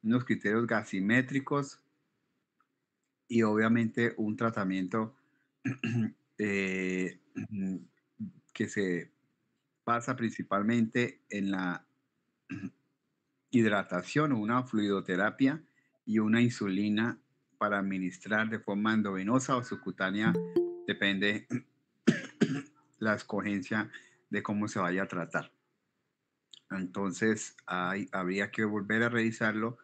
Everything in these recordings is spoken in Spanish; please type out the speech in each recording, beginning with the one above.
unos criterios gasimétricos y obviamente un tratamiento eh, que se basa principalmente en la hidratación o una fluidoterapia y una insulina para administrar de forma endovenosa o subcutánea, depende la escogencia de cómo se vaya a tratar. Entonces, habría que volver a revisarlo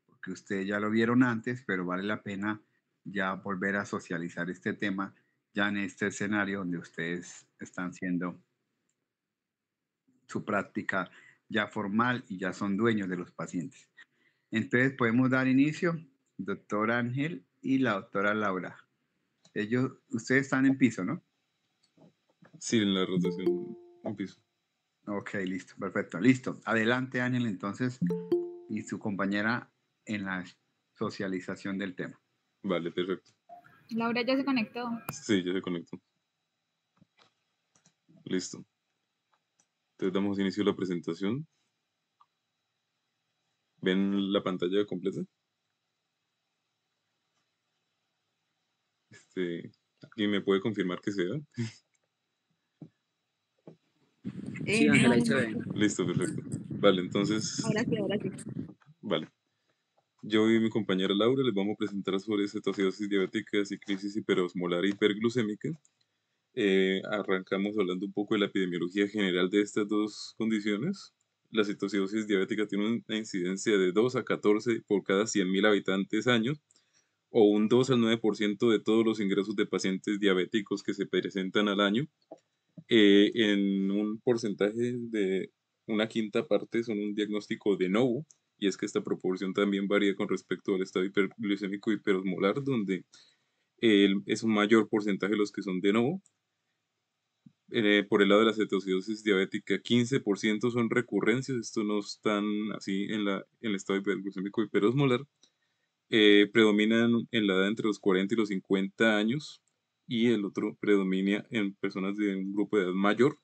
porque ustedes ya lo vieron antes, pero vale la pena ya volver a socializar este tema ya en este escenario donde ustedes están haciendo su práctica ya formal y ya son dueños de los pacientes. Entonces podemos dar inicio, doctor Ángel y la doctora Laura. Ustedes están en piso, ¿no? Sí, en la rotación un piso. Ok, listo, perfecto, listo. Adelante, Ángel, entonces, y su compañera en la socialización del tema. Vale, perfecto. Laura ya se conectó. Sí, ya se conectó. Listo. Entonces damos inicio a la presentación. ¿Ven la pantalla completa? ¿Alguien me puede confirmar que se ve? Sí, Ángela, ahí se ve. Listo, perfecto. Vale, entonces, Ahora sí, ahora sí. vale. Yo y mi compañera Laura les vamos a presentar sobre cetoacidosis diabética y crisis hiperosmolar e hiperglucémica. Arrancamos hablando un poco de la epidemiología general de estas dos condiciones. La cetoacidosis diabética tiene una incidencia de 2 a 14 por cada 100.000 habitantes años, o un 2 al 9% de todos los ingresos de pacientes diabéticos que se presentan al año. En un porcentaje de una quinta parte son un diagnóstico de novo, y es que esta proporción también varía con respecto al estado hiperglucémico hiperosmolar, donde es un mayor porcentaje los que son de novo. Por el lado de la cetoacidosis diabética, 15% son recurrencias, esto no están así en el estado hiperglucémico hiperosmolar. Predominan en la edad entre los 40 y los 50 años, y el otro predomina en personas de un grupo de edad mayor.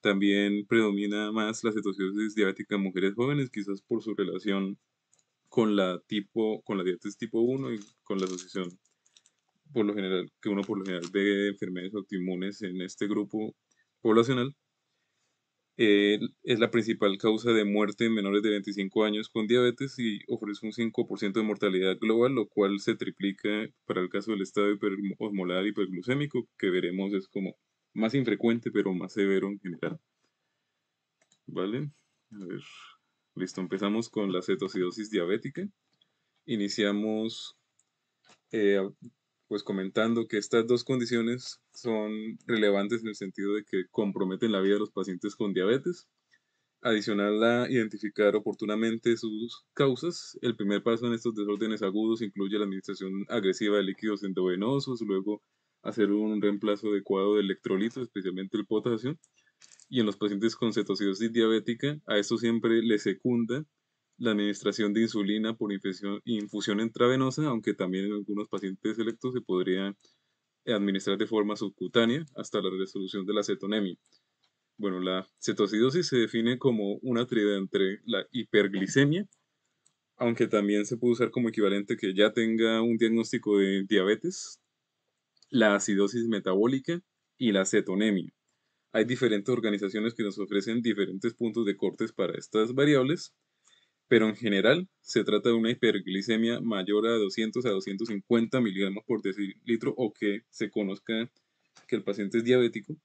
También predomina más la cetoacidosis diabética en mujeres jóvenes, quizás por su relación con la diabetes tipo 1 y con la asociación por lo general, que uno por lo general ve de enfermedades autoinmunes en este grupo poblacional. Es la principal causa de muerte en menores de 25 años con diabetes y ofrece un 5% de mortalidad global, lo cual se triplica para el caso del estado hiperosmolar hiperglucémico, que veremos es como más infrecuente pero más severo en general. ¿Vale? A ver, listo, empezamos con la cetoacidosis diabética. Iniciamos eh, pues comentando que estas dos condiciones son relevantes en el sentido de que comprometen la vida de los pacientes con diabetes. Adicional a identificar oportunamente sus causas, el primer paso en estos desórdenes agudos incluye la administración agresiva de líquidos endovenosos, luego hacer un reemplazo adecuado de electrolitos, especialmente el potasio, y en los pacientes con cetoacidosis diabética, a esto siempre le secunda la administración de insulina por infusión intravenosa, aunque también en algunos pacientes selectos se podría administrar de forma subcutánea hasta la resolución de la cetonemia. Bueno, la cetoacidosis se define como una tríada entre la hiperglicemia, aunque también se puede usar como equivalente que ya tenga un diagnóstico de diabetes, la acidosis metabólica y la cetonemia. Hay diferentes organizaciones que nos ofrecen diferentes puntos de cortes para estas variables, pero en general se trata de una hiperglicemia mayor a 200 a 250 miligramos por decilitro, o que se conozca que el paciente es diabético,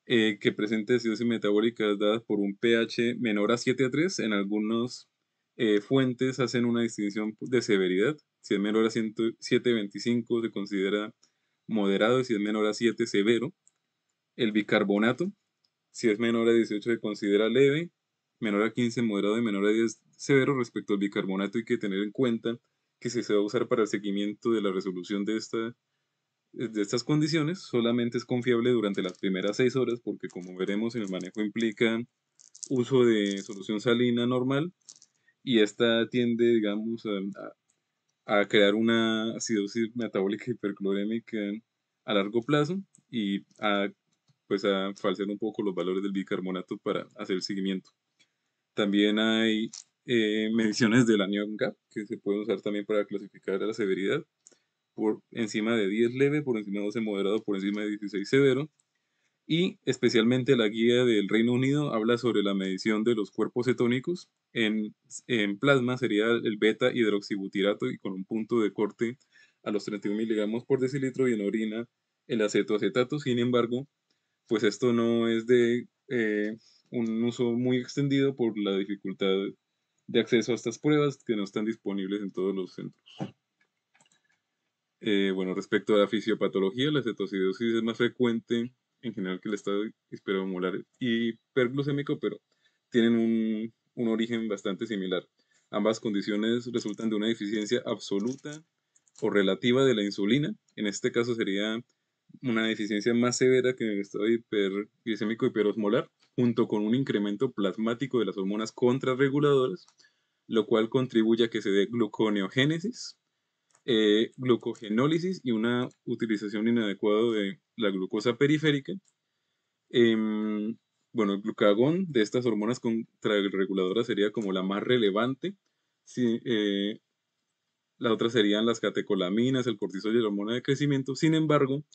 que presente acidosis metabólica dada por un pH menor a 7 a 3. En algunas fuentes hacen una distinción de severidad. Si es menor a 7,25 se considera moderado, y si es menor a 7, severo. El bicarbonato, si es menor a 18 se considera leve, menor a 15 moderado y menor a 10 severo. Respecto al bicarbonato hay que tener en cuenta que si se va a usar para el seguimiento de la resolución de estas condiciones, solamente es confiable durante las primeras 6 horas, porque como veremos en el manejo implica uso de solución salina normal, y esta tiende, digamos, a crear una acidosis metabólica hiperclorémica a largo plazo, y pues a falsear un poco los valores del bicarbonato para hacer el seguimiento. También hay mediciones de la Nyon Gap, que se pueden usar también para clasificar la severidad. Por encima de 10 leve, por encima de 12 moderado, por encima de 16 severo. Y especialmente la guía del Reino Unido habla sobre la medición de los cuerpos cetónicos. En plasma sería el beta hidroxibutirato y con un punto de corte a los 31 miligramos por decilitro, y en orina el acetoacetato. Sin embargo, pues esto no es de un uso muy extendido por la dificultad de acceso a estas pruebas que no están disponibles en todos los centros. Bueno, respecto a la fisiopatología, la cetocidosis es más frecuente en general que el estado hiperomolar y hiperglucémico, pero tienen un origen bastante similar. Ambas condiciones resultan de una deficiencia absoluta o relativa de la insulina. En este caso sería una deficiencia más severa que en el estado hiperglicémico hiperosmolar, junto con un incremento plasmático de las hormonas contrarreguladoras, lo cual contribuye a que se dé gluconeogénesis, glucogenólisis y una utilización inadecuada de la glucosa periférica. Bueno, el glucagón de estas hormonas contrarreguladoras sería como la más relevante. Sí, las otras serían las catecolaminas, el cortisol y la hormona de crecimiento. Sin embargo,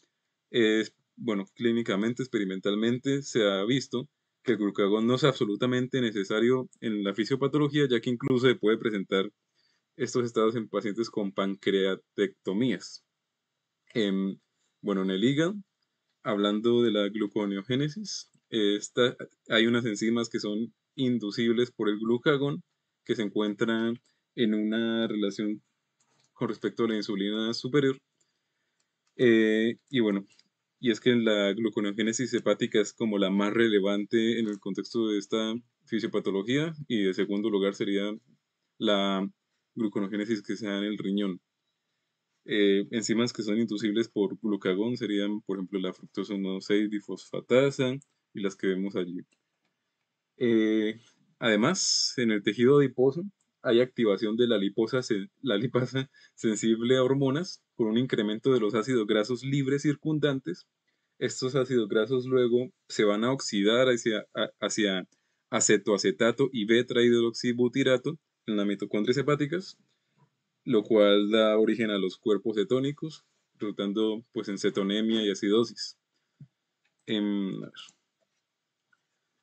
bueno, clínicamente, experimentalmente, se ha visto que el glucagón no es absolutamente necesario en la fisiopatología, ya que incluso se puede presentar estos estados en pacientes con pancreatectomías. Bueno, en el hígado, hablando de la gluconeogénesis, hay unas enzimas que son inducibles por el glucagón, que se encuentran en una relación con respecto a la insulina superior. Y bueno, y es que la gluconeogénesis hepática es como la más relevante en el contexto de esta fisiopatología, y de segundo lugar sería la gluconeogénesis que se da en el riñón. Enzimas que son inducibles por glucagón serían, por ejemplo, la fructosa 1,6-difosfatasa y las que vemos allí. Además, en el tejido adiposo hay activación de la lipasa sensible a hormonas con un incremento de los ácidos grasos libres circundantes. Estos ácidos grasos luego se van a oxidar hacia acetoacetato y beta-hidroxibutirato en las mitocondrias hepáticas, lo cual da origen a los cuerpos cetónicos, resultando pues en cetonemia y acidosis.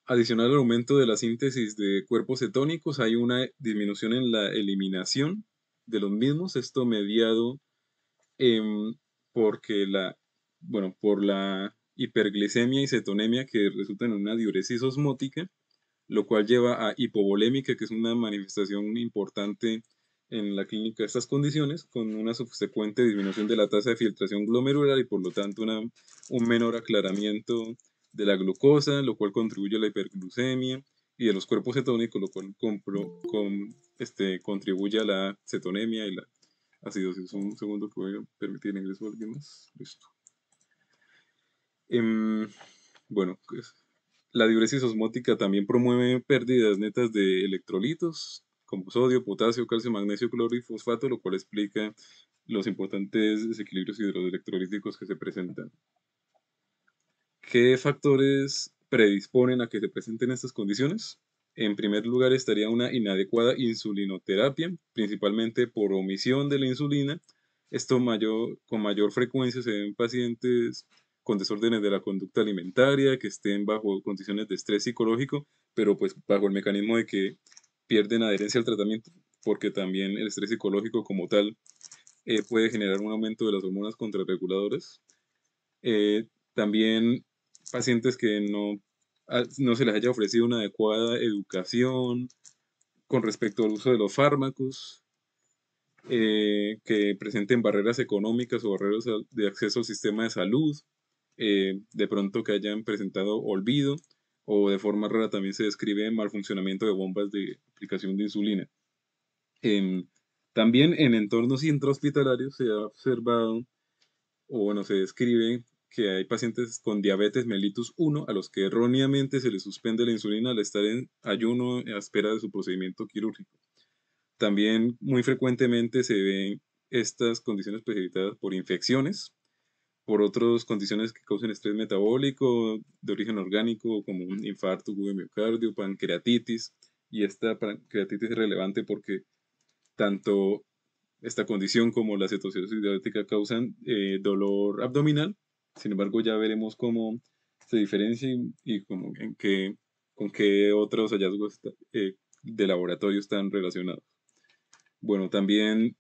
Adicional al aumento de la síntesis de cuerpos cetónicos, hay una disminución en la eliminación de los mismos, esto mediado porque por la hiperglicemia y cetonemia que resultan en una diuresis osmótica, lo cual lleva a hipovolémica, que es una manifestación importante en la clínica de estas condiciones, con una subsecuente disminución de la tasa de filtración glomerular y por lo tanto un menor aclaramiento de la glucosa, lo cual contribuye a la hiperglucemia, y de los cuerpos cetónicos, lo cual contribuye a la cetonemia y la acidosis. Un segundo que voy a permitir el ingreso de alguien más. Listo. Bueno, pues, la diuresis osmótica también promueve pérdidas netas de electrolitos como sodio, potasio, calcio, magnesio, cloro y fosfato, lo cual explica los importantes desequilibrios hidroelectrolíticos que se presentan. ¿Qué factores predisponen a que se presenten estas condiciones? En primer lugar estaría una inadecuada insulinoterapia, principalmente por omisión de la insulina. Esto con mayor frecuencia se ve en pacientes con desórdenes de la conducta alimentaria, que estén bajo condiciones de estrés psicológico, pero pues bajo el mecanismo de que pierden adherencia al tratamiento, porque también el estrés psicológico como tal puede generar un aumento de las hormonas contrarreguladoras. También pacientes que no se les haya ofrecido una adecuada educación con respecto al uso de los fármacos, que presenten barreras económicas o barreras de acceso al sistema de salud, de pronto que hayan presentado olvido, o de forma rara también se describe mal funcionamiento de bombas de aplicación de insulina. También en entornos intrahospitalarios se ha observado, o bueno, se describe que hay pacientes con diabetes mellitus 1 a los que erróneamente se les suspende la insulina al estar en ayuno a espera de su procedimiento quirúrgico. También muy frecuentemente se ven estas condiciones precipitadas por infecciones, por otras condiciones que causan estrés metabólico de origen orgánico, como un infarto, agudo de miocardio, pancreatitis, y esta pancreatitis es relevante porque tanto esta condición como la cetocidosis diabética causan dolor abdominal. Sin embargo, ya veremos cómo se diferencia y cómo, con qué otros hallazgos de laboratorio están relacionados. Bueno, también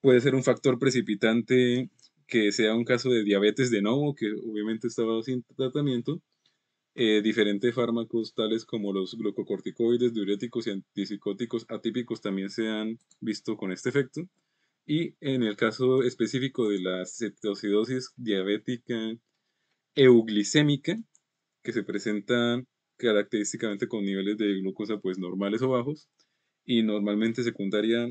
puede ser un factor precipitante que sea un caso de diabetes de nuevo, que obviamente estaba sin tratamiento. Diferentes fármacos tales como los glucocorticoides, diuréticos y antipsicóticos atípicos también se han visto con este efecto. Y en el caso específico de la cetoacidosis diabética euglicémica, que se presenta característicamente con niveles de glucosa pues normales o bajos, y normalmente secundaria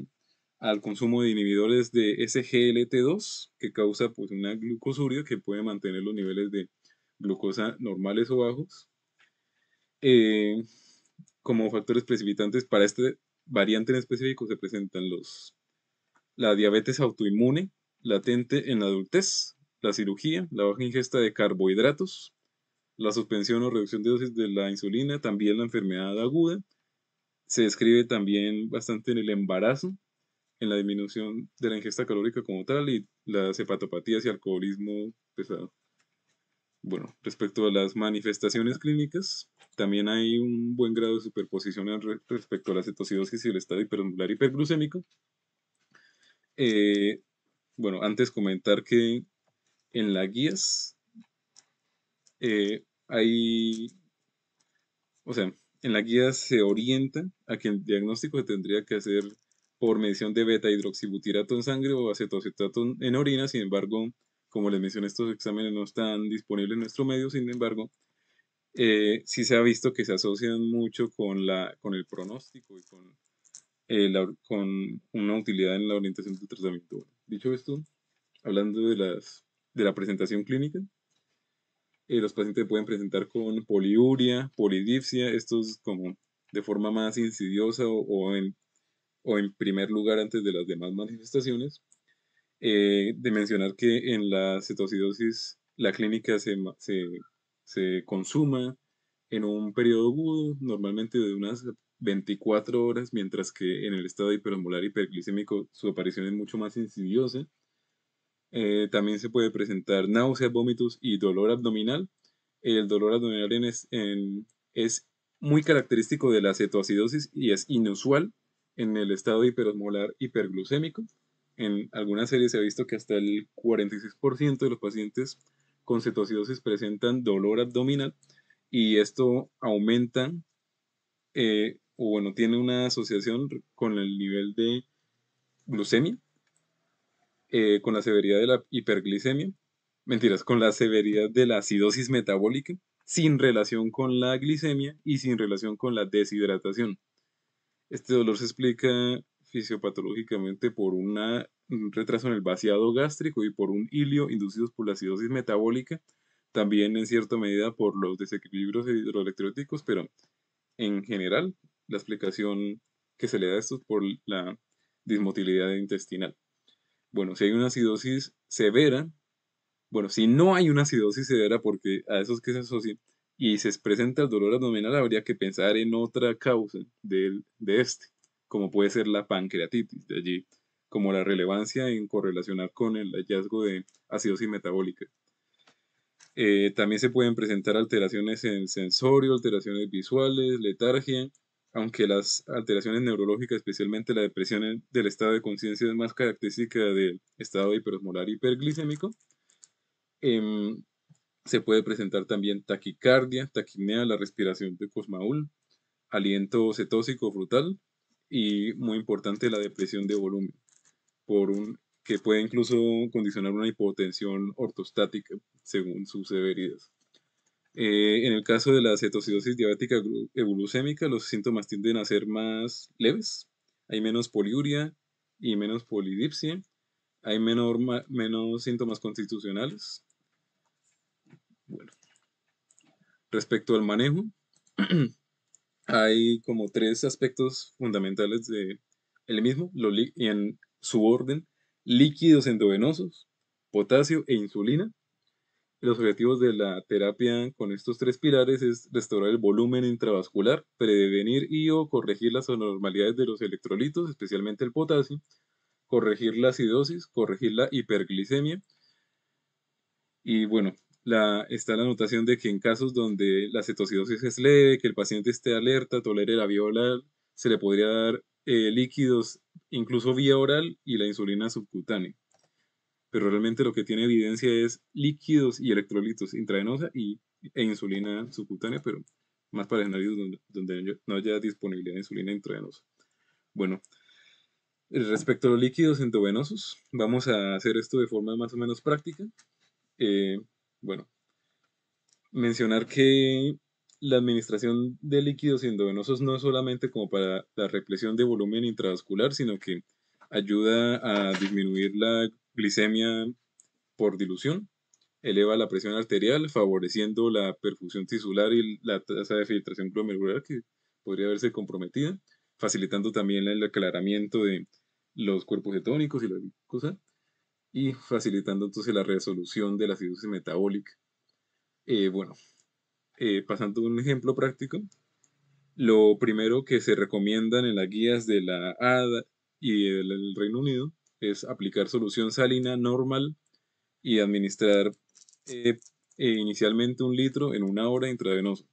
al consumo de inhibidores de SGLT2, que causa pues una glucosuria que puede mantener los niveles de glucosa normales o bajos. Eh, Como factores precipitantes para este variante en específico se presentan la diabetes autoinmune latente en la adultez, la cirugía, la baja ingesta de carbohidratos, la suspensión o reducción de dosis de la insulina, también la enfermedad aguda. Se describe también bastante en el embarazo, en la disminución de la ingesta calórica como tal y las hepatopatías y alcoholismo pesado. Bueno, respecto a las manifestaciones clínicas, también hay un buen grado de superposición respecto a la cetocidosis y el estado hiperosmolar hiperglucémico. Eh, bueno, antes comentar que en las guías hay, o sea, en la guía se orienta a que el diagnóstico se tendría que hacer por medición de beta-hidroxibutirato en sangre o acetoacetato en orina. Sin embargo, como les mencioné, estos exámenes no están disponibles en nuestro medio. Sin embargo, sí se ha visto que se asocian mucho con el pronóstico y con una utilidad en la orientación del tratamiento. Bueno, dicho esto, hablando de la presentación clínica, los pacientes pueden presentar con poliuria, polidipsia, estos como de forma más insidiosa o en primer lugar antes de las demás manifestaciones. De mencionar que en la cetoacidosis la clínica se consuma en un periodo agudo, normalmente de unas 24 horas, mientras que en el estado hiperosmolar hiperglicémico su aparición es mucho más insidiosa. También se puede presentar náuseas, vómitos y dolor abdominal. El dolor abdominal es muy característico de la cetoacidosis y es inusual en el estado hiperosmolar hiperglucémico. En algunas series se ha visto que hasta el 46% de los pacientes con cetoacidosis presentan dolor abdominal y esto aumenta o bueno, tiene una asociación con el nivel de glucemia, con la severidad de la hiperglicemia, mentiras, con la severidad de la acidosis metabólica, sin relación con la glicemia y sin relación con la deshidratación. Este dolor se explica fisiopatológicamente por un retraso en el vaciado gástrico y por un hilio inducidos por la acidosis metabólica, también en cierta medida por los desequilibrios hidroelectrólicos, pero en general la explicación que se le da a esto es por la dismotilidad intestinal. Bueno, si hay una acidosis severa, bueno, si no hay una acidosis severa, porque a esos que se asocian y se presenta el dolor abdominal, habría que pensar en otra causa de este, como puede ser la pancreatitis, de allí como la relevancia en correlacionar con el hallazgo de acidosis metabólica. También se pueden presentar alteraciones en el sensorio, alteraciones visuales, letargia, aunque las alteraciones neurológicas, especialmente la depresión del estado de conciencia, es más característica del estado hiperosmolar hiperglicémico. Se puede presentar también taquicardia, taquipnea, la respiración de Kussmaul, aliento cetósico frutal y, muy importante, la depresión de volumen, que puede incluso condicionar una hipotensión ortostática según sus severidad. En el caso de la cetoacidosis diabética euglucémica, los síntomas tienden a ser más leves, hay menos poliuria y menos polidipsia, hay menos síntomas constitucionales. Bueno, respecto al manejo, hay como tres aspectos fundamentales de el mismo, y en su orden: líquidos endovenosos, potasio e insulina. Los objetivos de la terapia con estos tres pilares es restaurar el volumen intravascular, prevenir y o corregir las anormalidades de los electrolitos, especialmente el potasio, corregir la acidosis, corregir la hiperglicemia. Y bueno, está la anotación de que en casos donde la cetoacidosis es leve, que el paciente esté alerta, tolere la vía oral, se le podría dar líquidos, incluso vía oral, y la insulina subcutánea. Pero realmente lo que tiene evidencia es líquidos y electrolitos intravenosa e insulina subcutánea, pero más para escenarios donde no haya disponibilidad de insulina intravenosa. Bueno, respecto a los líquidos endovenosos, vamos a hacer esto de forma más o menos práctica. Bueno, mencionar que la administración de líquidos endovenosos no es solamente como para la represión de volumen intravascular, sino que ayuda a disminuir la glicemia por dilución, eleva la presión arterial, favoreciendo la perfusión tisular y la tasa de filtración glomerular que podría verse comprometida, facilitando también el aclaramiento de los cuerpos cetónicos y la glucosa, y facilitando entonces la resolución de la acidosis metabólica. Bueno, pasando a un ejemplo práctico, lo primero que se recomiendan en las guías de la ADA y del Reino Unido es aplicar solución salina normal y administrar eh, inicialmente 1 litro en 1 hora intravenoso.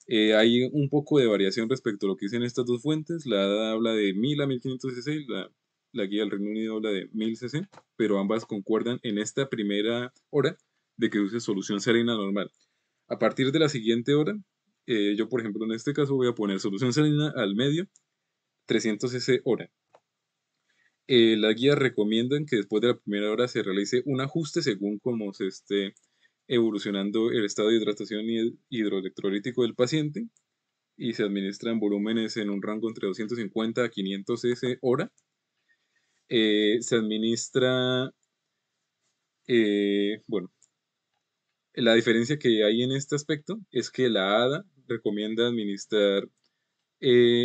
Hay un poco de variación respecto a lo que dicen estas dos fuentes. La ADA habla de 1000 a 1500 cc, la guía del Reino Unido habla de 1000 cc, pero ambas concuerdan en esta primera hora de que use solución salina normal. A partir de la siguiente hora, yo por ejemplo en este caso voy a poner solución salina al medio, 300 cc hora. Las guías recomiendan que después de la primera hora se realice un ajuste según cómo se esté evolucionando el estado de hidratación y hidroelectrolítico del paciente y se administran volúmenes en un rango entre 250 a 500 cc hora. Se administra, bueno, la diferencia que hay en este aspecto es que la ADA recomienda administrar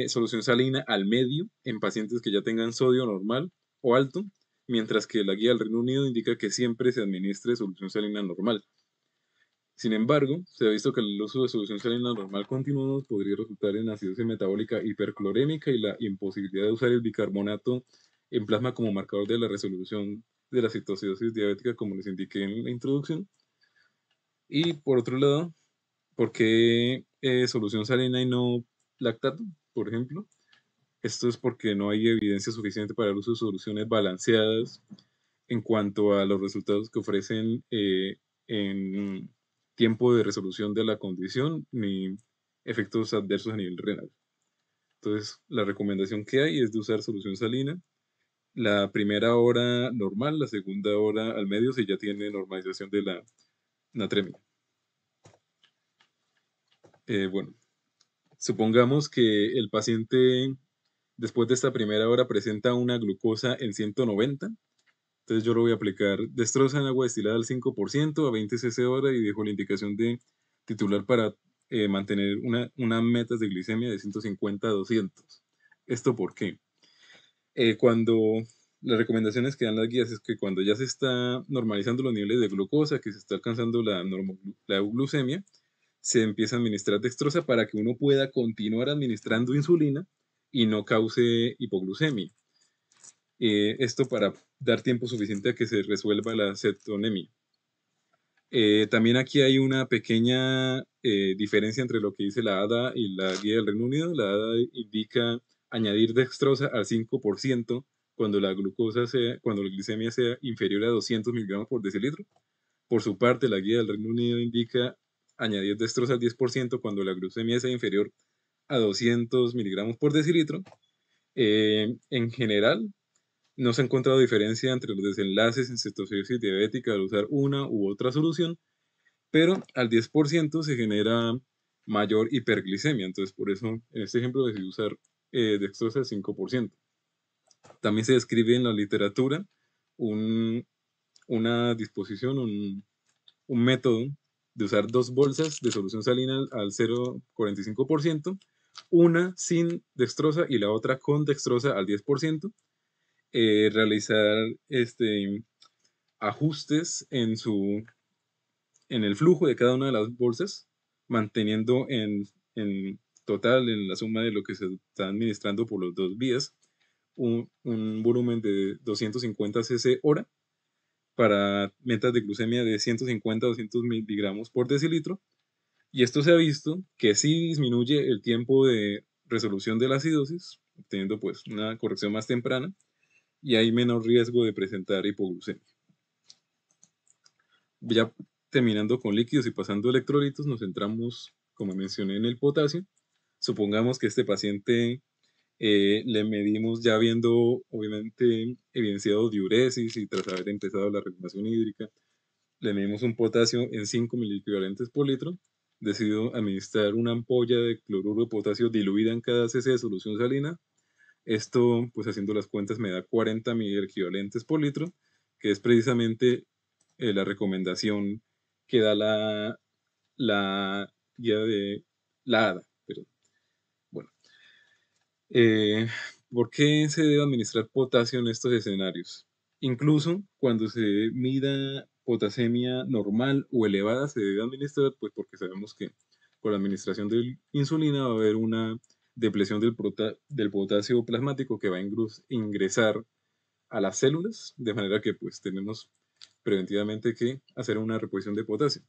solución salina al medio en pacientes que ya tengan sodio normal o alto, mientras que la guía del Reino Unido indica que siempre se administre solución salina normal. Sin embargo, se ha visto que el uso de solución salina normal continuo podría resultar en acidosis metabólica hiperclorémica y la imposibilidad de usar el bicarbonato en plasma como marcador de la resolución de la citoacidosis diabética, como les indiqué en la introducción. Y por otro lado, ¿por qué solución salina y no lactato, por ejemplo? Esto es porque no hay evidencia suficiente para el uso de soluciones balanceadas en cuanto a los resultados que ofrecen en tiempo de resolución de la condición ni efectos adversos a nivel renal. Entonces, la recomendación que hay es de usar solución salina. La primera hora normal, la segunda hora al medio si ya tiene normalización de la natremia. Bueno, supongamos que el paciente después de esta primera hora presenta una glucosa en 190. Entonces yo lo voy a aplicar destroza en agua destilada al 5% a 20 cc hora y dejo la indicación de titular para mantener una meta de glicemia de 150 a 200. ¿Esto por qué? Cuando las recomendaciones que dan las guías es que cuando ya se está normalizando los niveles de glucosa, que se está alcanzando la euglucemia, se empieza a administrar dextrosa para que uno pueda continuar administrando insulina y no cause hipoglucemia. Esto para dar tiempo suficiente a que se resuelva la cetonemia. También aquí hay una pequeña diferencia entre lo que dice la ADA y la guía del Reino Unido. La ADA indica añadir dextrosa al 5% cuando la glicemia sea inferior a 200 miligramos por decilitro. Por su parte, la guía del Reino Unido indica añadir dextrosa al 10% cuando la glucemia sea inferior a 200 miligramos por decilitro. En general, no se ha encontrado diferencia entre los desenlaces en cetoacidosis diabética al usar una u otra solución, pero al 10% se genera mayor hiperglicemia. Entonces, por eso, en este ejemplo, decidí usar dextrosa al 5%. También se describe en la literatura una disposición, un método de usar 2 bolsas de solución salina al 0,45%, una sin dextrosa y la otra con dextrosa al 10%, realizar ajustes en en el flujo de cada una de las bolsas, manteniendo en total, en la suma de lo que se está administrando por las dos vías, un volumen de 250 cc hora para metas de glucemia de 150 a 200 miligramos por decilitro. Y esto se ha visto que sí disminuye el tiempo de resolución de la acidosis, obteniendo pues una corrección más temprana, y hay menor riesgo de presentar hipoglucemia. Ya terminando con líquidos y pasando a electrolitos, nos centramos, como mencioné, en el potasio. Supongamos que este paciente le medimos ya viendo, obviamente, evidenciado diuresis y tras haber empezado la regulación hídrica, le medimos un potasio en 5 miliequivalentes por litro. Decidió administrar una ampolla de cloruro de potasio diluida en cada cc de solución salina. Esto, pues haciendo las cuentas, me da 40 miliequivalentes por litro, que es precisamente la recomendación que da la guía de la ADA. Pero, bueno, eh, ¿por qué se debe administrar potasio en estos escenarios? Incluso cuando se mida potasemia normal o elevada, se debe administrar, pues porque sabemos que con la administración de insulina va a haber una depresión del potasio plasmático que va a ingresar a las células, de manera que pues tenemos preventivamente que hacer una reposición de potasio,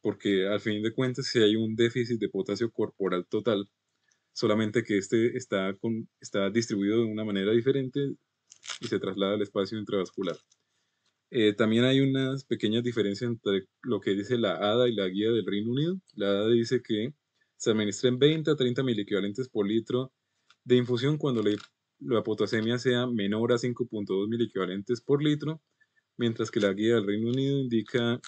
porque al fin de cuentas si hay un déficit de potasio corporal total, solamente que este está distribuido de una manera diferente y se traslada al espacio intravascular. También hay unas pequeñas diferencias entre lo que dice la ADA y la guía del Reino Unido. La ADA dice que se administren 20 a 30 miliequivalentes por litro de infusión cuando la potasemia sea menor a 5.2 miliequivalentes por litro, mientras que la guía del Reino Unido indica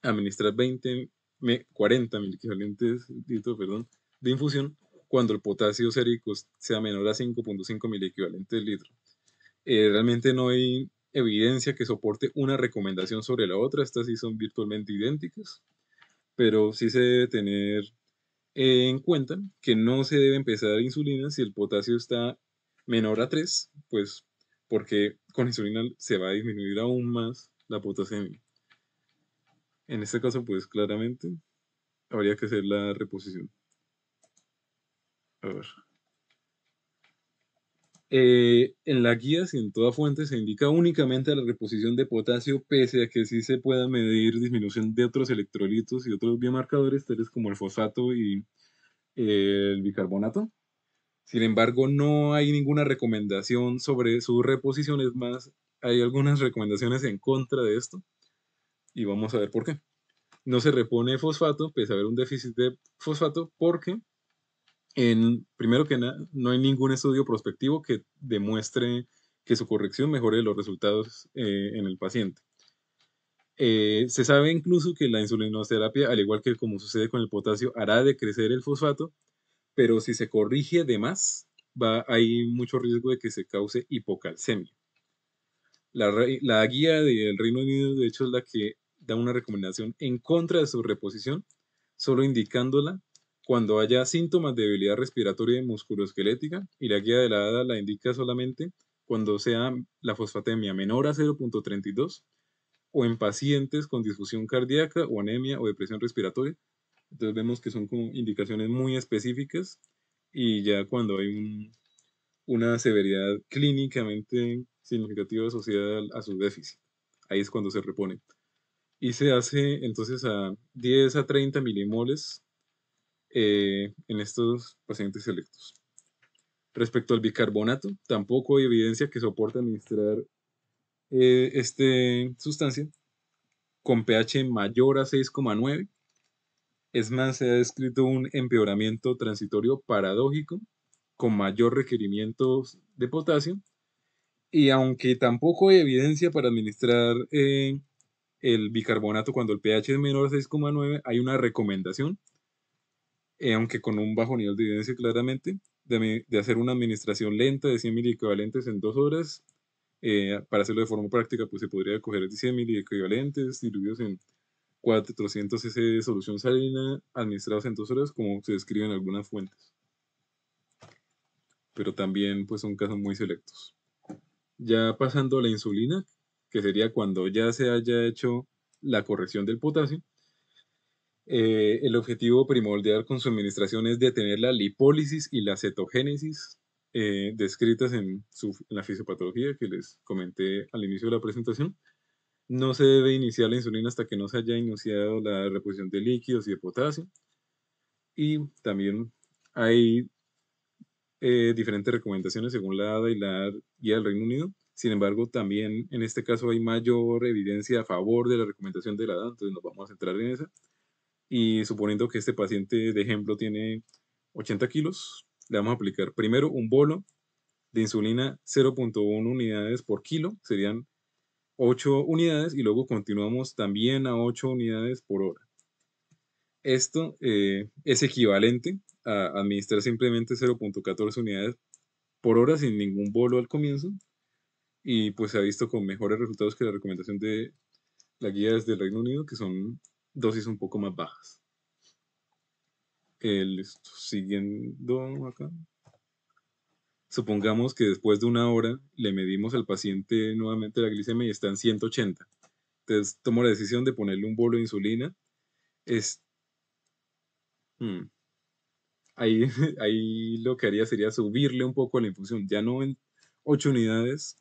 administrar 40 miliequivalentes de infusión cuando el potasio sérico sea menor a 5.5 miliequivalentes litro. Realmente no hay evidencia que soporte una recomendación sobre la otra, estas sí son virtualmente idénticas, pero sí se debe tener en cuenta que no se debe empezar insulina si el potasio está menor a 3, pues porque con insulina se va a disminuir aún más la potasemia. En este caso, pues claramente habría que hacer la reposición. A ver. En la guía, si en toda fuente se indica únicamente la reposición de potasio, pese a que sí se pueda medir disminución de otros electrolitos y otros biomarcadores, tales como el fosfato y el bicarbonato. Sin embargo, no hay ninguna recomendación sobre su reposición, es más, hay algunas recomendaciones en contra de esto, y vamos a ver por qué. No se repone fosfato, pese a haber un déficit de fosfato, porque primero que nada, no hay ningún estudio prospectivo que demuestre que su corrección mejore los resultados en el paciente. Se sabe incluso que la insulinoterapia, al igual que como sucede con el potasio, hará decrecer el fosfato, pero si se corrige de más, hay mucho riesgo de que se cause hipocalcemia. La guía del Reino Unido, de hecho, es la que da una recomendación en contra de su reposición, solo indicándola cuando haya síntomas de debilidad respiratoria y musculoesquelética, y la guía de la ADA la indica solamente cuando sea la fosfatemia menor a 0.32 o en pacientes con disfunción cardíaca o anemia o depresión respiratoria. Entonces vemos que son como indicaciones muy específicas y ya cuando hay una severidad clínicamente significativa asociada a su déficit. Ahí es cuando se repone. Y se hace entonces a 10 a 30 milimoles en estos pacientes selectos. Respecto al bicarbonato, tampoco hay evidencia que soporte administrar esta sustancia con pH mayor a 6,9. Es más, se ha descrito un empeoramiento transitorio paradójico con mayor requerimiento de potasio. Y aunque tampoco hay evidencia para administrar el bicarbonato cuando el pH es menor a 6,9, hay una recomendación, aunque con un bajo nivel de evidencia claramente, de hacer una administración lenta de 100 miliequivalentes en 2 horas. Para hacerlo de forma práctica, pues se podría coger 100 miliequivalentes diluidos en 400 cc de solución salina administrados en 2 horas, como se describe en algunas fuentes. Pero también pues son casos muy selectos. Ya pasando a la insulina, que sería cuando ya se haya hecho la corrección del potasio, El objetivo primordial con su administración es detener la lipólisis y la cetogénesis descritas en la fisiopatología que les comenté al inicio de la presentación. No se debe iniciar la insulina hasta que no se haya iniciado la reposición de líquidos y de potasio. Y también hay diferentes recomendaciones según la ADA y la guía del Reino Unido. Sin embargo, también en este caso hay mayor evidencia a favor de la recomendación de la ADA, entonces nos vamos a centrar en esa. Y suponiendo que este paciente de ejemplo tiene 80 kilos, le vamos a aplicar primero un bolo de insulina 0.1 unidades por kilo, serían 8 unidades, y luego continuamos también a 8 unidades por hora. Esto es equivalente a administrar simplemente 0.14 unidades por hora sin ningún bolo al comienzo, y pues se ha visto con mejores resultados que la recomendación de la guía desde el Reino Unido, que son dosis un poco más bajas. Siguiendo acá. Supongamos que después de una hora le medimos al paciente nuevamente la glicemia y está en 180. Entonces tomo la decisión de ponerle un bolo de insulina. Ahí, ahí lo que haría sería subirle un poco la infusión, ya no en 8 unidades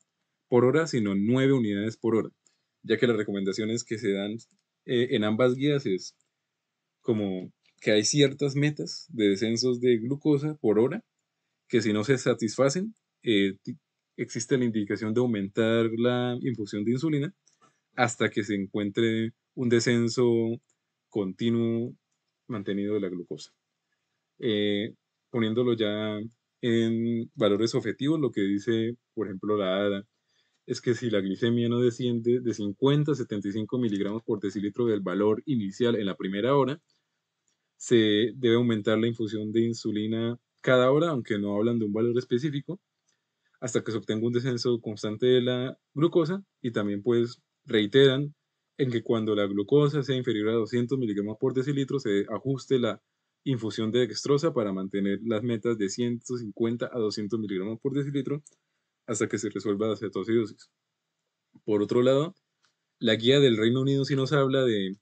por hora, sino 9 unidades por hora, ya que las recomendaciones que se dan en ambas guías es como que hay ciertas metas de descensos de glucosa por hora que si no se satisfacen, existe la indicación de aumentar la infusión de insulina hasta que se encuentre un descenso continuo mantenido de la glucosa. Poniéndolo ya en valores objetivos, lo que dice, por ejemplo, la ADA, es que si la glicemia no desciende de 50 a 75 miligramos por decilitro del valor inicial en la primera hora, se debe aumentar la infusión de insulina cada hora, aunque no hablan de un valor específico, hasta que se obtenga un descenso constante de la glucosa, y también pues reiteran en que cuando la glucosa sea inferior a 200 miligramos por decilitro se ajuste la infusión de dextrosa para mantener las metas de 150 a 200 miligramos por decilitro hasta que se resuelva la cetocidosis. Por otro lado, la guía del Reino Unido sí nos habla de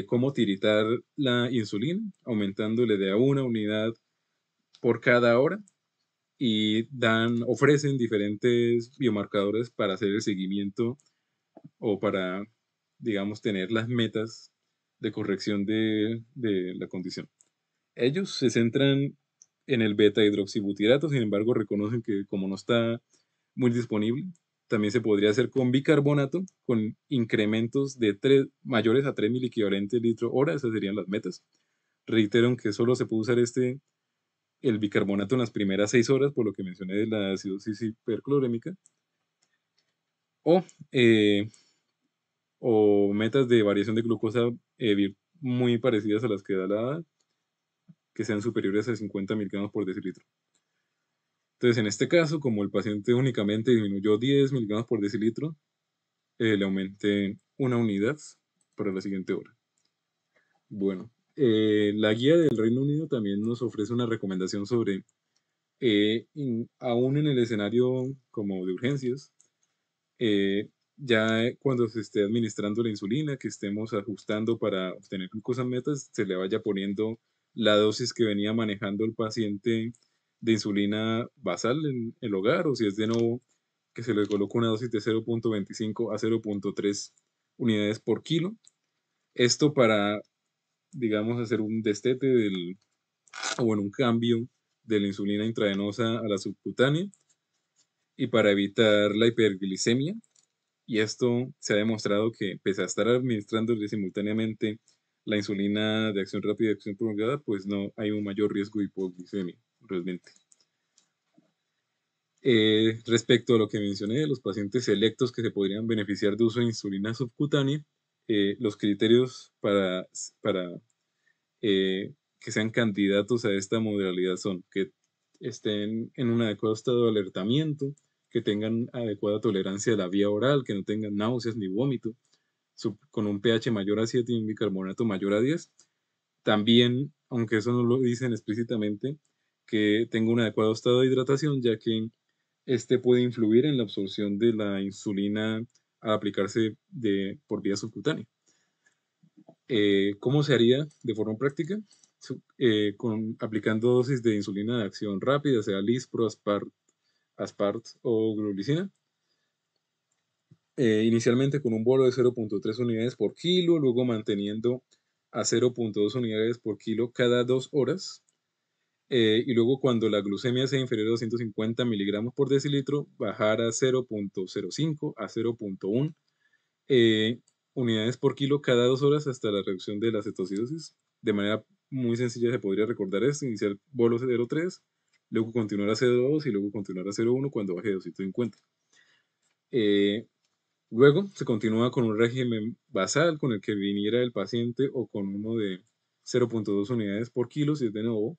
cómo tiritar la insulina, aumentándole de a una unidad por cada hora, y ofrecen diferentes biomarcadores para hacer el seguimiento o para, digamos, tener las metas de corrección de la condición. Ellos se centran en el beta hidroxibutirato, sin embargo reconocen que como no está muy disponible, también se podría hacer con bicarbonato, con incrementos de mayores a 3 miliequivalentes litro hora, esas serían las metas. Reitero que solo se puede usar el bicarbonato en las primeras 6 horas, por lo que mencioné de la acidosis hiperclorémica, o metas de variación de glucosa muy parecidas a las que da la ADA, que sean superiores a 50 miligramos por decilitro. Entonces, en este caso, como el paciente únicamente disminuyó 10 miligramos por decilitro, le aumenté una unidad para la siguiente hora. Bueno, la guía del Reino Unido también nos ofrece una recomendación sobre, aún en el escenario como de urgencias, ya cuando se esté administrando la insulina, que estemos ajustando para obtener glucosa metas, se le vaya poniendo la dosis que venía manejando el paciente de insulina basal en el hogar, o si es de nuevo, que se le coloca una dosis de 0.25 a 0.3 unidades por kilo. Esto para, digamos, hacer un destete o un cambio de la insulina intravenosa a la subcutánea, y para evitar la hiperglicemia. Y esto se ha demostrado que, pese a estar administrándole simultáneamente la insulina de acción rápida y de acción prolongada, pues no hay un mayor riesgo de hipoglicemia realmente. Respecto a lo que mencioné de los pacientes selectos que se podrían beneficiar de uso de insulina subcutánea, los criterios para que sean candidatos a esta modalidad son que estén en un adecuado estado de alertamiento, que tengan adecuada tolerancia a la vía oral, que no tengan náuseas ni vómito, con un pH mayor a 7 y un bicarbonato mayor a 10. También, aunque eso no lo dicen explícitamente, que tenga un adecuado estado de hidratación, ya que este puede influir en la absorción de la insulina al aplicarse por vía subcutánea. ¿Cómo se haría de forma práctica? Aplicando dosis de insulina de acción rápida, sea Lispro, Aspart o glulicina. Inicialmente con un bolo de 0.3 unidades por kilo, luego manteniendo a 0.2 unidades por kilo cada 2 horas. Y luego cuando la glucemia sea inferior a 250 miligramos por decilitro, bajar a 0.05 a 0.1 unidades por kilo cada 2 horas hasta la reducción de la cetocidosis. De manera muy sencilla se podría recordar esto: iniciar bolo 0.3, luego continuar a 0.2 y luego continuar a 0.1 cuando baje de 250. Luego se continúa con un régimen basal con el que viniera el paciente o con uno de 0.2 unidades por kilo si es de nuevo.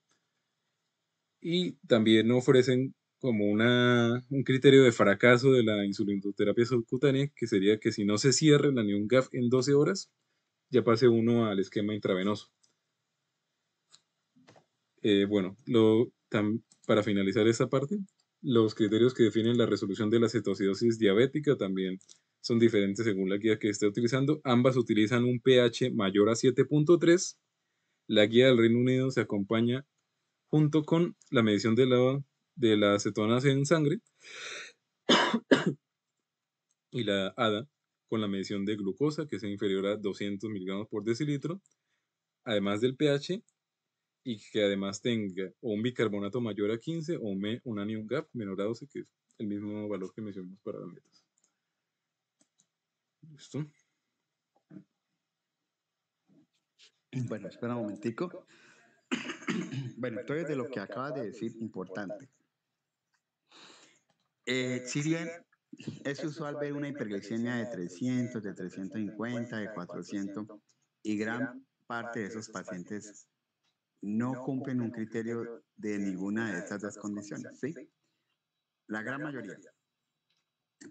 Y también ofrecen como un criterio de fracaso de la insulinoterapia subcutánea, que sería que si no se cierra el anión GAF en 12 horas, ya pase uno al esquema intravenoso. Bueno, para finalizar esta parte, los criterios que definen la resolución de la cetocidosis diabética también son diferentes según la guía que esté utilizando. Ambas utilizan un pH mayor a 7.3. La guía del Reino Unido se acompaña junto con la medición de las cetonas en sangre y la ADA con la medición de glucosa, que sea inferior a 200 miligramos por decilitro, además del pH, y que además tenga o un bicarbonato mayor a 15 o un anion GAP menor a 12, que es el mismo valor que mencionamos para las metas. ¿Listo? Bueno, espera un momentico. Bueno, entonces de lo que acabas de decir, importante. Si bien es usual ver una hiperglicemia de 300, de 350, de 400, y gran parte de esos pacientes no cumplen un criterio de ninguna de estas dos condiciones, ¿sí? La gran mayoría.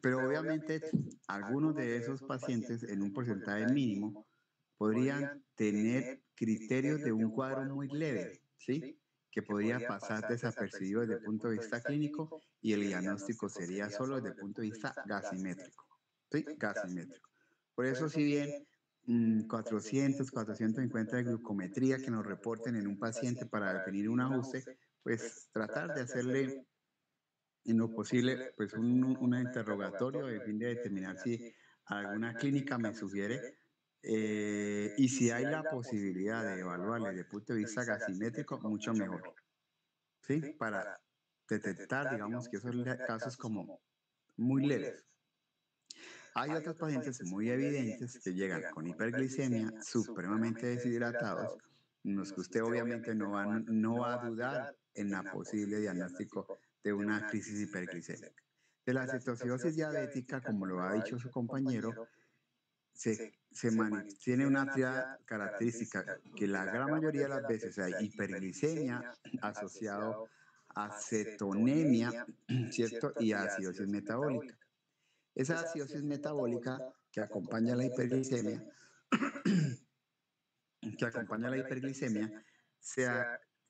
Pero obviamente algunos de esos pacientes en un porcentaje mínimo podrían tener criterios de un cuadro muy leve, ¿sí? Que podría pasar desapercibido desde el punto de vista clínico y el diagnóstico sería solo desde el punto de vista gasimétrico, ¿sí? Gasimétrico. Por eso, si bien 400, 450 de glucometría que nos reporten en un paciente para definir un ajuste, pues tratar de hacerle en lo posible pues un interrogatorio de fin de determinar si alguna clínica me sugiere y si hay la posibilidad de evaluarle desde el punto de vista gasimétrico, mucho mejor, ¿sí? Para detectar, digamos, que esos casos como muy leves. Hay otros pacientes muy evidentes que llegan con hiperglicemia, supremamente deshidratados, en los que usted obviamente no va a dudar en la posible diagnóstico de una crisis hiperglicémica. De la cetocidosis diabética, como lo ha dicho su compañero, tiene una triada característica que la gran mayoría de las veces hay hiperglicemia asociado a cetonemia, ¿cierto? Y a acidosis metabólica. Esa acidosis metabólica que acompaña la hiperglicemia,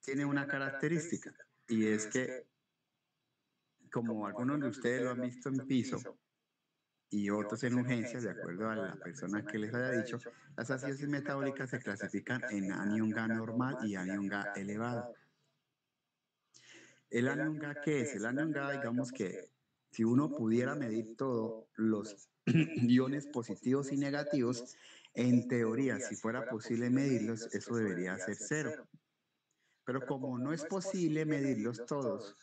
tiene una característica y es que, como algunos de ustedes lo han visto en piso y otros en urgencias, de acuerdo a la persona que les haya dicho, las acidosis metabólicas se clasifican en anión GA normal y anión GA elevado. ¿El anión GA qué es? El anión GA, digamos que si uno pudiera medir todos los iones positivos y negativos, en teoría, si fuera posible medirlos, eso debería ser cero. Pero como no es posible medirlos todos,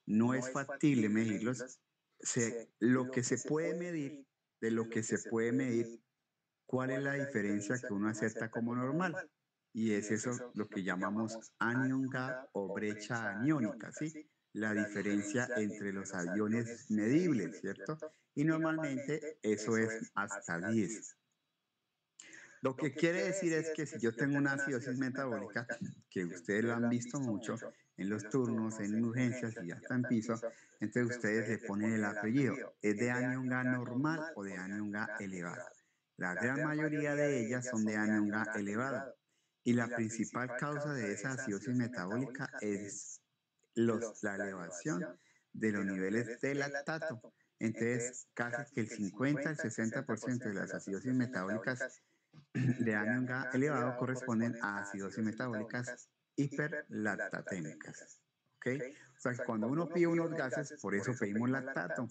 no es factible medirlos, lo que se puede medir, de lo que se puede medir, ¿cuál es la diferencia que uno acepta como normal? Y es eso lo que llamamos anion gap o brecha aniónica, ¿sí? La diferencia entre los aviones medibles, ¿cierto? Y normalmente eso es hasta 10. Lo que quiere decir es que si yo tengo una acidosis metabólica, que ustedes lo han visto mucho en los turnos, en urgencias y hasta en piso, entonces ustedes le ponen el apellido. ¿Es de anion GA normal o de anion GA elevado? La gran mayoría de ellas son de anion GA elevado. Y la principal causa de esa acidosis metabólica es la elevación de los niveles de lactato. Entonces, casi que el 50 al 60% de las acidosis metabólicas de anión Ga elevado corresponden a acidosis metabólicas hiperlactatémicas. ¿Ok? O sea, que cuando uno pide unos gases, por eso pedimos lactato,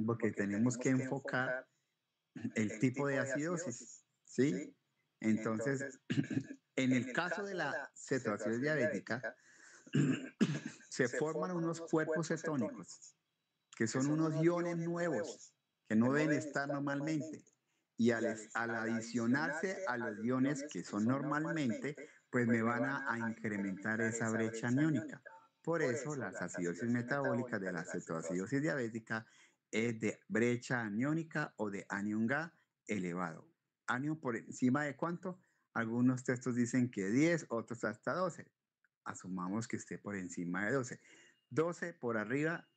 porque tenemos que enfocar el tipo de acidosis, ¿sí? Entonces, en el caso de la cetoacidosis diabética, se forman unos cuerpos cetónicos, que son unos iones nuevos, que no deben estar normalmente. Y al adicionarse a los iones que son normalmente, pues me van a incrementar esa brecha aniónica. Por eso las acidosis metabólicas de la cetoacidosis diabética es de brecha aniónica o de anión Ga elevado. Anión por encima de cuánto? Algunos textos dicen que 10, otros hasta 12. Asumamos que esté por encima de 12. 12 por arriba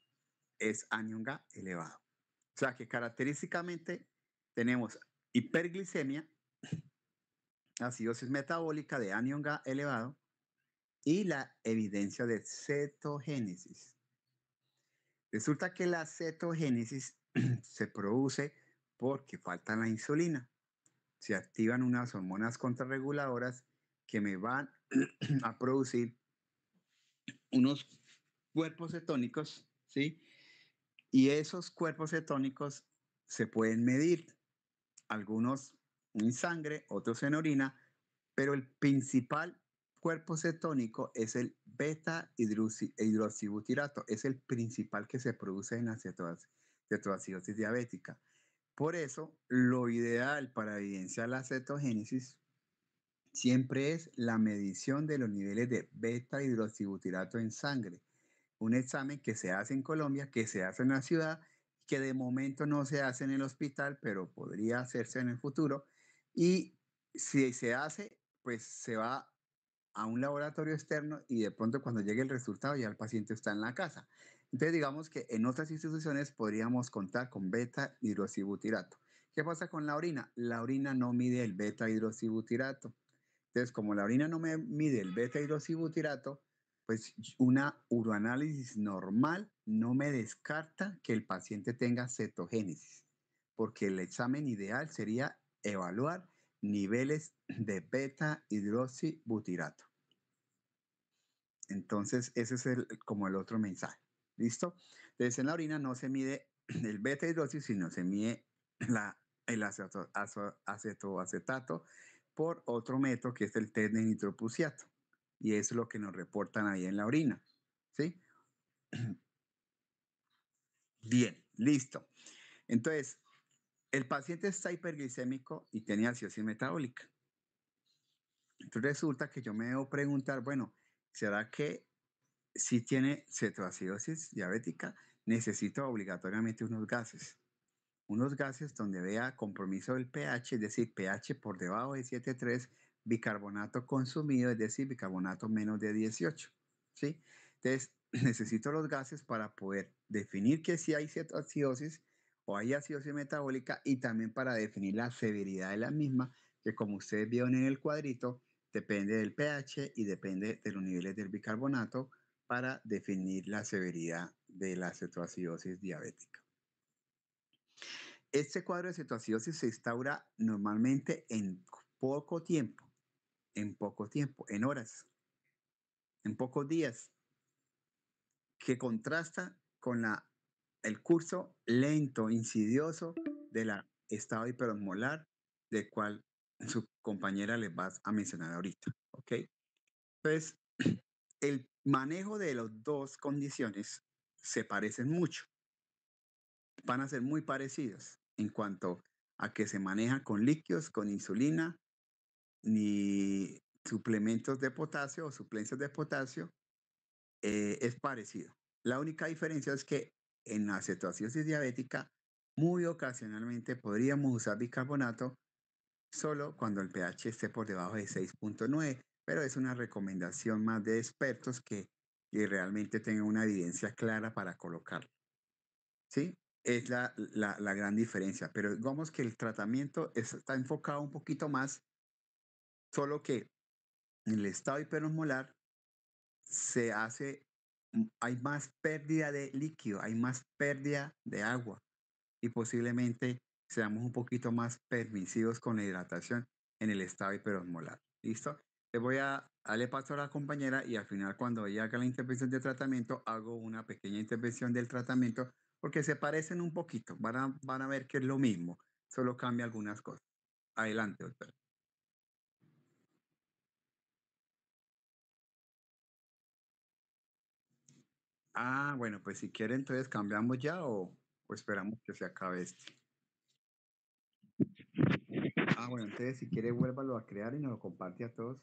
es anión Ga elevado. O sea que característicamente tenemos hiperglicemia, acidosis metabólica de anión Ga elevado y la evidencia de cetogénesis. Resulta que la cetogénesis se produce porque falta la insulina. Se activan unas hormonas contrarreguladoras que me van a producir unos cuerpos cetónicos, ¿sí? Y esos cuerpos cetónicos se pueden medir, algunos en sangre, otros en orina, pero el principal cuerpo cetónico es el beta hidroxibutirato, es el principal que se produce en la cetoacidosis diabética. Por eso, lo ideal para evidenciar la cetogénesis siempre es la medición de los niveles de beta hidroxibutirato en sangre. Un examen que se hace en Colombia, que se hace en la ciudad, que de momento no se hace en el hospital, pero podría hacerse en el futuro. Y si se hace, pues se va a un laboratorio externo y de pronto cuando llegue el resultado ya el paciente está en la casa. Entonces digamos que en otras instituciones podríamos contar con beta hidroxibutirato. ¿Qué pasa con la orina? La orina no mide el beta hidroxibutirato. Entonces, como la orina no me mide el beta hidroxibutirato, pues una uroanálisis normal no me descarta que el paciente tenga cetogénesis, porque el examen ideal sería evaluar niveles de beta hidroxibutirato. Entonces, ese es como el otro mensaje. ¿Listo? Entonces, en la orina no se mide el beta hidroxi, sino se mide el acetoacetato por otro método que es el test de nitroprusiato. Y eso es lo que nos reportan ahí en la orina. ¿Sí? Bien, listo. Entonces, el paciente está hiperglicémico y tenía acidosis metabólica. Entonces resulta que yo me debo preguntar, bueno, ¿será que si tiene cetoacidosis diabética, necesito obligatoriamente unos gases donde vea compromiso del pH, es decir, pH por debajo de 7,3, bicarbonato consumido, es decir, bicarbonato menos de 18, ¿sí? Entonces, necesito los gases para poder definir que si hay cetoacidosis o hay acidosis metabólica y también para definir la severidad de la misma, que como ustedes vieron en el cuadrito, depende del pH y depende de los niveles del bicarbonato para definir la severidad de la cetoacidosis diabética. Este cuadro de cetoacidosis se instaura normalmente en poco tiempo, en horas, en pocos días, que contrasta con el curso lento, insidioso del estado hiperosmolar, del cual su compañera les va a mencionar ahorita. ¿Ok? Entonces, el manejo de las dos condiciones se parecen mucho. Van a ser muy parecidos en cuanto a que se manejan con líquidos, con insulina, ni suplementos de potasio o suplencias de potasio, es parecido. La única diferencia es que en la cetoacidosis diabética, muy ocasionalmente podríamos usar bicarbonato solo cuando el pH esté por debajo de 6,9, pero es una recomendación más de expertos que realmente tengan una evidencia clara para colocarlo. ¿Sí? Es la gran diferencia, pero digamos que el tratamiento está enfocado un poquito más, solo que en el estado hiperosmolar hay más pérdida de líquido, hay más pérdida de agua y posiblemente seamos un poquito más permisivos con la hidratación en el estado hiperosmolar. ¿Listo? Le voy a darle paso a la compañera y al final cuando ella haga la intervención de tratamiento, hago una pequeña intervención del tratamiento porque se parecen un poquito. Van a ver que es lo mismo, solo cambia algunas cosas. Adelante, doctor. Ah, bueno, pues si quiere entonces cambiamos ya o esperamos que se acabe este. Ah, bueno, entonces si quiere vuélvalo a crear y nos lo comparte a todos.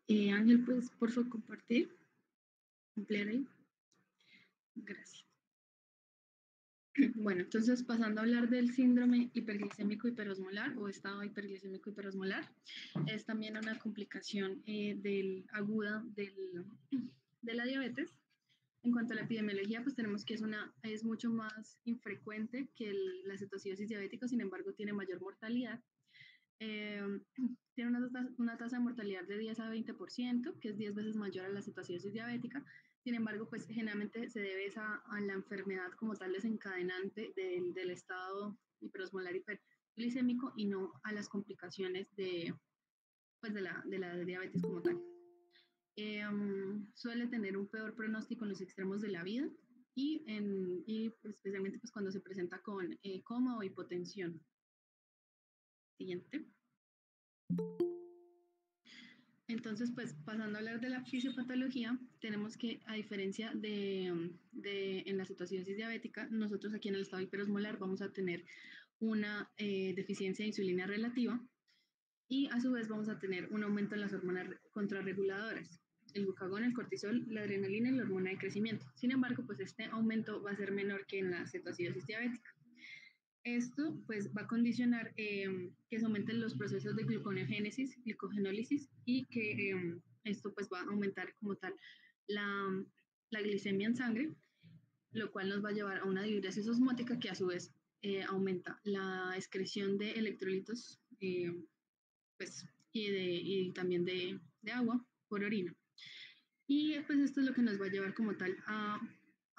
Ángel, pues por favor compartir, ampliar ahí. Gracias. Bueno, entonces pasando a hablar del síndrome hiperglicémico hiperosmolar o estado hiperglicémico hiperosmolar, es también una complicación aguda de la diabetes. En cuanto a la epidemiología, pues tenemos que es mucho más infrecuente que la cetoacidosis diabética, sin embargo tiene mayor mortalidad. Tiene una tasa de mortalidad de 10 a 20%, que es 10 veces mayor a la cetoacidosis diabética. Sin embargo, pues generalmente se debe a la enfermedad como tal desencadenante del estado hiperosmolar hiperglicémico y no a las complicaciones pues de la diabetes como tal. Suele tener un peor pronóstico en los extremos de la vida y especialmente pues cuando se presenta con coma o hipotensión. Siguiente. Entonces, pues pasando a hablar de la fisiopatología, tenemos que, a diferencia en la cetoacidosis diabética, nosotros aquí en el estado hiperosmolar vamos a tener una deficiencia de insulina relativa y a su vez vamos a tener un aumento en las hormonas contrarreguladoras, el glucagón, el cortisol, la adrenalina y la hormona de crecimiento. Sin embargo, pues este aumento va a ser menor que en la cetoacidosis diabética. Esto pues va a condicionar que se aumenten los procesos de gluconeogénesis, glicogenólisis y que esto pues va a aumentar como tal la glicemia en sangre, lo cual nos va a llevar a una diuresis osmótica que a su vez aumenta la excreción de electrolitos pues, y también de agua por orina. Y pues esto es lo que nos va a llevar como tal a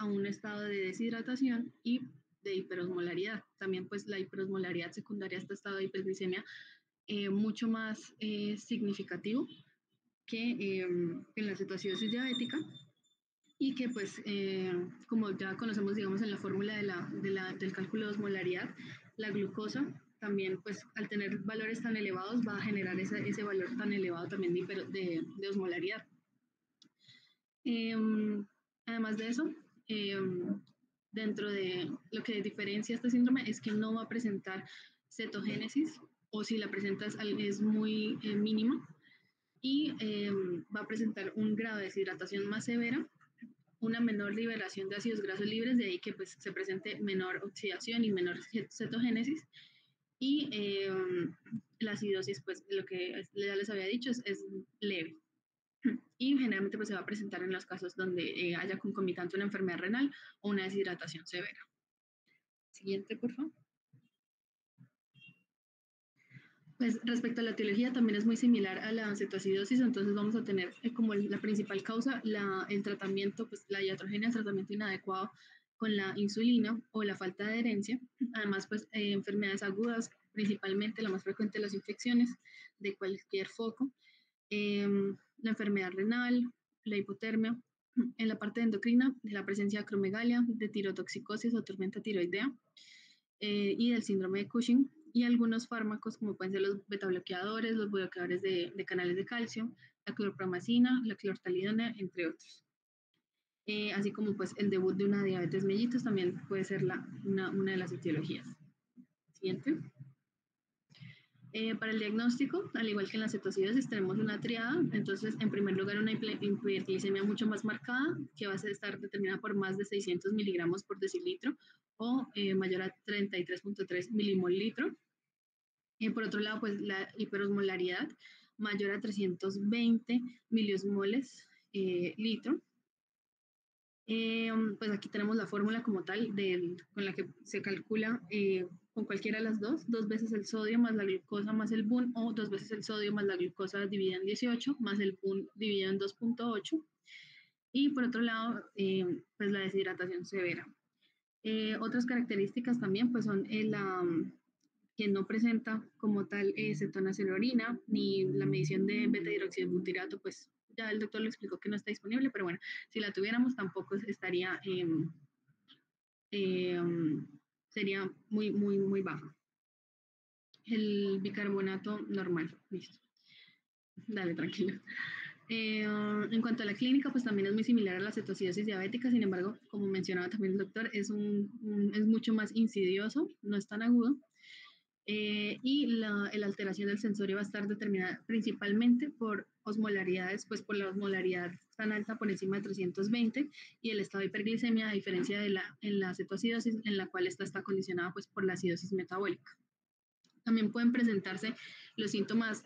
un estado de deshidratación y de hiperosmolaridad. También pues la hiperosmolaridad secundaria a este estado de hiperglicemia mucho más significativo que en la cetoacidosis diabética y que pues como ya conocemos digamos en la fórmula del cálculo de osmolaridad, la glucosa también pues al tener valores tan elevados va a generar ese valor tan elevado también de osmolaridad. Además de eso, dentro de lo que diferencia este síndrome es que no va a presentar cetogénesis o si la presenta es muy mínima y va a presentar un grado de deshidratación más severa, una menor liberación de ácidos grasos libres, de ahí que pues, se presente menor oxidación y menor cetogénesis y la acidosis, pues lo que ya les había dicho es leve. Y generalmente pues, se va a presentar en los casos donde haya concomitante una enfermedad renal o una deshidratación severa. Siguiente, por favor. Pues respecto a la etiología también es muy similar a la cetoacidosis, entonces vamos a tener como la principal causa el tratamiento, pues la iatrogenia, el tratamiento inadecuado con la insulina o la falta de adherencia. Además, pues enfermedades agudas, principalmente la más frecuente las infecciones de cualquier foco, la enfermedad renal, la hipotermia, en la parte endocrina, de la presencia de acromegalia, de tirotoxicosis o tormenta tiroidea y del síndrome de Cushing, y algunos fármacos como pueden ser los betabloqueadores, los bloqueadores de canales de calcio, la clorpromacina, la clortalidona, entre otros. Así como pues el debut de una diabetes mellitus también puede ser una de las etiologías. Siguiente. Para el diagnóstico, al igual que en la cetoacidosis, tenemos una triada. Entonces, en primer lugar, una hiperglicemia mucho más marcada, que va a estar determinada por más de 600 miligramos por decilitro o mayor a 33.3 milimol litro. Por otro lado, pues la hiperosmolaridad mayor a 320 miliosmoles litro. Pues aquí tenemos la fórmula como tal con la que se calcula con cualquiera de las dos veces el sodio más la glucosa más el BUN, o 2 veces el sodio más la glucosa dividida en 18 más el BUN dividido en 2.8. Y por otro lado, pues la deshidratación severa. Otras características también pues son que no presenta como tal cetonas en la orina, ni la medición de beta hidroxibutirato, pues ya el doctor le explicó que no está disponible, pero bueno, si la tuviéramos tampoco estaría, sería muy baja. El bicarbonato normal, listo. Dale, tranquilo. En cuanto a la clínica, pues también es muy similar a la cetoacidosis diabética, sin embargo, como mencionaba también el doctor, es mucho más insidioso, no es tan agudo, y la alteración del sensorio va a estar determinada principalmente por osmolaridades, pues por la osmolaridad tan alta por encima de 320 y el estado de hiperglicemia, a diferencia de en la cetoacidosis, en la cual está condicionada pues por la acidosis metabólica. También pueden presentarse los síntomas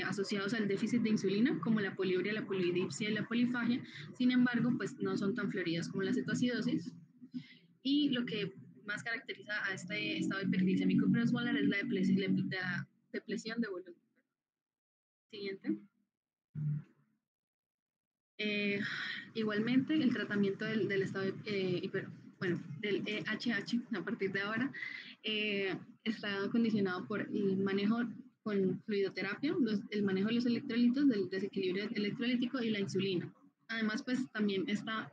asociados al déficit de insulina, como la poliuria, la polidipsia y la polifagia. Sin embargo, pues no son tan floridas como la cetoacidosis. Y lo que más caracteriza a este estado hiperglicémico preosmolar es la depresión de volumen. Siguiente. Igualmente, el tratamiento del estado del HH a partir de ahora está condicionado por el manejo con fluidoterapia, el manejo de los electrolitos, del desequilibrio electrolítico y la insulina. Además, pues también está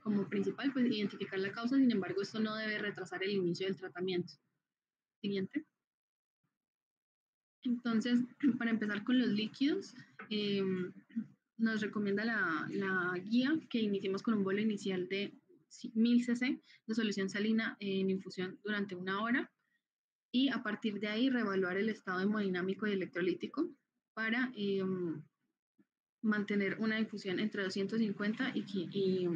como principal pues, identificar la causa, sin embargo, esto no debe retrasar el inicio del tratamiento. Siguiente. Entonces, para empezar con los líquidos, nos recomienda la guía que iniciemos con un bolo inicial de 1000 cc de solución salina en infusión durante 1 hora y a partir de ahí reevaluar el estado hemodinámico y electrolítico para mantener una infusión entre 250 y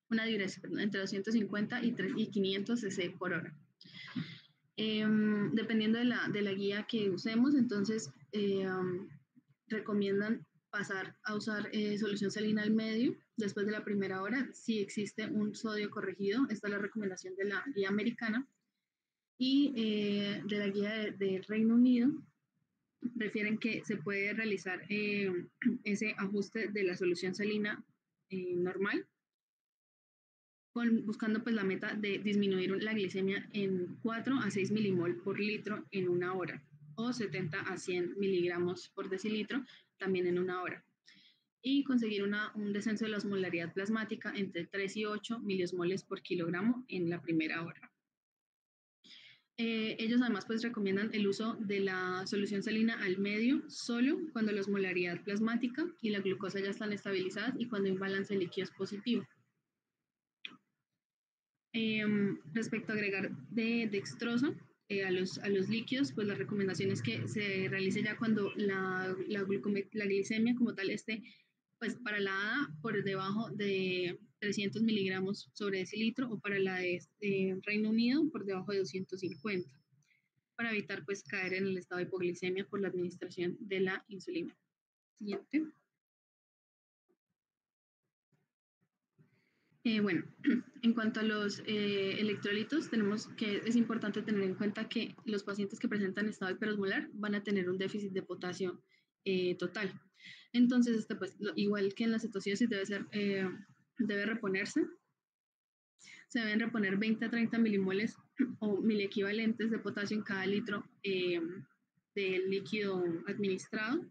una diuresis entre 250 y 500 cc por hora. Dependiendo de la guía que usemos, entonces recomiendan pasar a usar solución salina al medio después de la primera hora si existe un sodio corregido. Esta es la recomendación de la guía americana. Y de la guía de Reino Unido refieren que se puede realizar ese ajuste de la solución salina normal buscando pues la meta de disminuir la glicemia en 4 a 6 milimol por litro en 1 hora o 70 a 100 miligramos por decilitro también en 1 hora y conseguir un descenso de la osmolaridad plasmática entre 3 y 8 miliosmoles por kilogramo en la primera hora. Ellos además pues recomiendan el uso de la solución salina al medio solo cuando la osmolaridad plasmática y la glucosa ya están estabilizadas y cuando un balance líquido es positivo. Respecto a agregar de dextrosa a los líquidos, pues la recomendación es que se realice ya cuando la glicemia como tal esté pues para la ADA por debajo de 300 miligramos sobre decilitro o para la de Reino Unido por debajo de 250 para evitar pues caer en el estado de hipoglicemia por la administración de la insulina. Siguiente. Bueno, en cuanto a los electrolitos, es importante tener en cuenta que los pacientes que presentan estado hiperosmolar van a tener un déficit de potasio total. Entonces, pues, igual que en la cetoacidosis debe reponerse. Se deben reponer 20 a 30 milimoles o miliequivalentes de potasio en cada litro del líquido administrado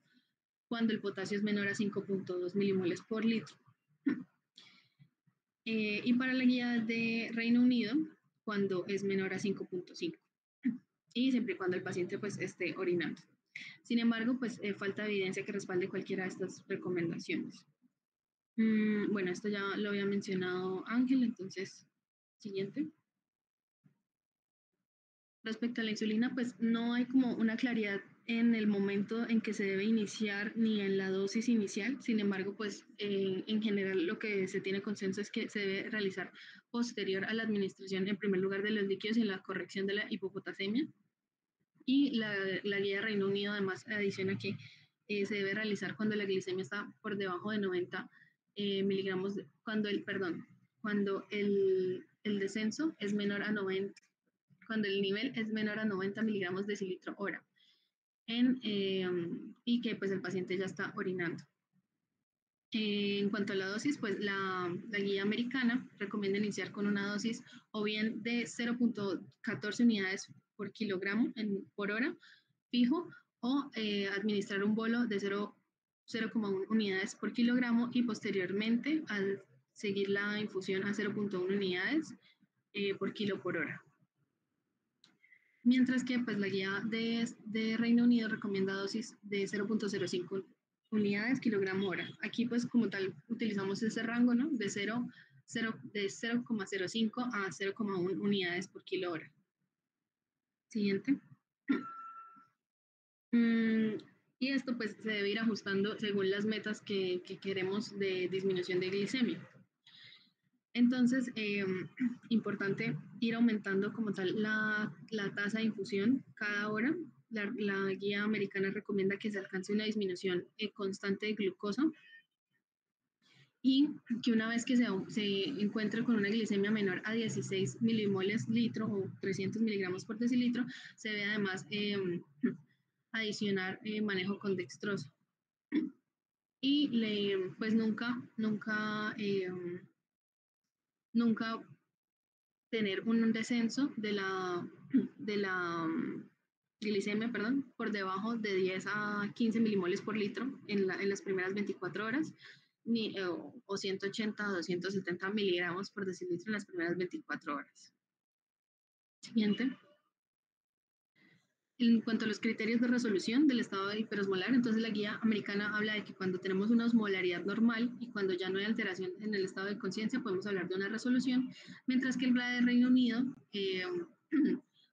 cuando el potasio es menor a 5.2 milimoles por litro. Y para la guía de Reino Unido, cuando es menor a 5.5 y siempre y cuando el paciente pues esté orinando. Sin embargo, pues falta evidencia que respalde cualquiera de estas recomendaciones. Bueno, esto ya lo había mencionado Ángel, entonces, siguiente. Respecto a la insulina, pues no hay como una claridad en el momento en que se debe iniciar ni en la dosis inicial. Sin embargo, pues en general lo que se tiene consenso es que se debe realizar posterior a la administración, en primer lugar, de los líquidos y en la corrección de la hipopotasemia. Y la guía de Reino Unido además adiciona que se debe realizar cuando la glicemia está por debajo de 90 miligramos, cuando el descenso es menor a 90, cuando el nivel es menor a 90 miligramos decilitro hora y que pues el paciente ya está orinando. En cuanto a la dosis, pues la guía americana recomienda iniciar con una dosis o bien de 0.14 unidades por kilogramo por hora fijo o administrar un bolo de 0,1 unidades por kilogramo y posteriormente al seguir la infusión a 0.1 unidades por kilo por hora. Mientras que pues, la guía de Reino Unido recomienda dosis de 0.05 unidades kilogramo hora. Aquí pues como tal utilizamos ese rango, ¿no? De 0,05 a 0,1 unidades por kilo hora. Siguiente. Y esto pues se debe ir ajustando según las metas que queremos de disminución de glicemia. Entonces, importante ir aumentando como tal la tasa de infusión cada hora. La guía americana recomienda que se alcance una disminución constante de glucosa y que una vez que se encuentre con una glicemia menor a 16 milimoles litro o 300 miligramos por decilitro, se debe además adicionar manejo con dextrosa. Y pues nunca tener un descenso de la glicemia, por debajo de 10 a 15 milimoles por litro en las primeras 24 horas, o 180 a 270 miligramos por decilitro en las primeras 24 horas. Siguiente. En cuanto a los criterios de resolución del estado hiperosmolar, entonces la guía americana habla de que cuando tenemos una osmolaridad normal y cuando ya no hay alteración en el estado de conciencia, podemos hablar de una resolución, mientras que la de Reino Unido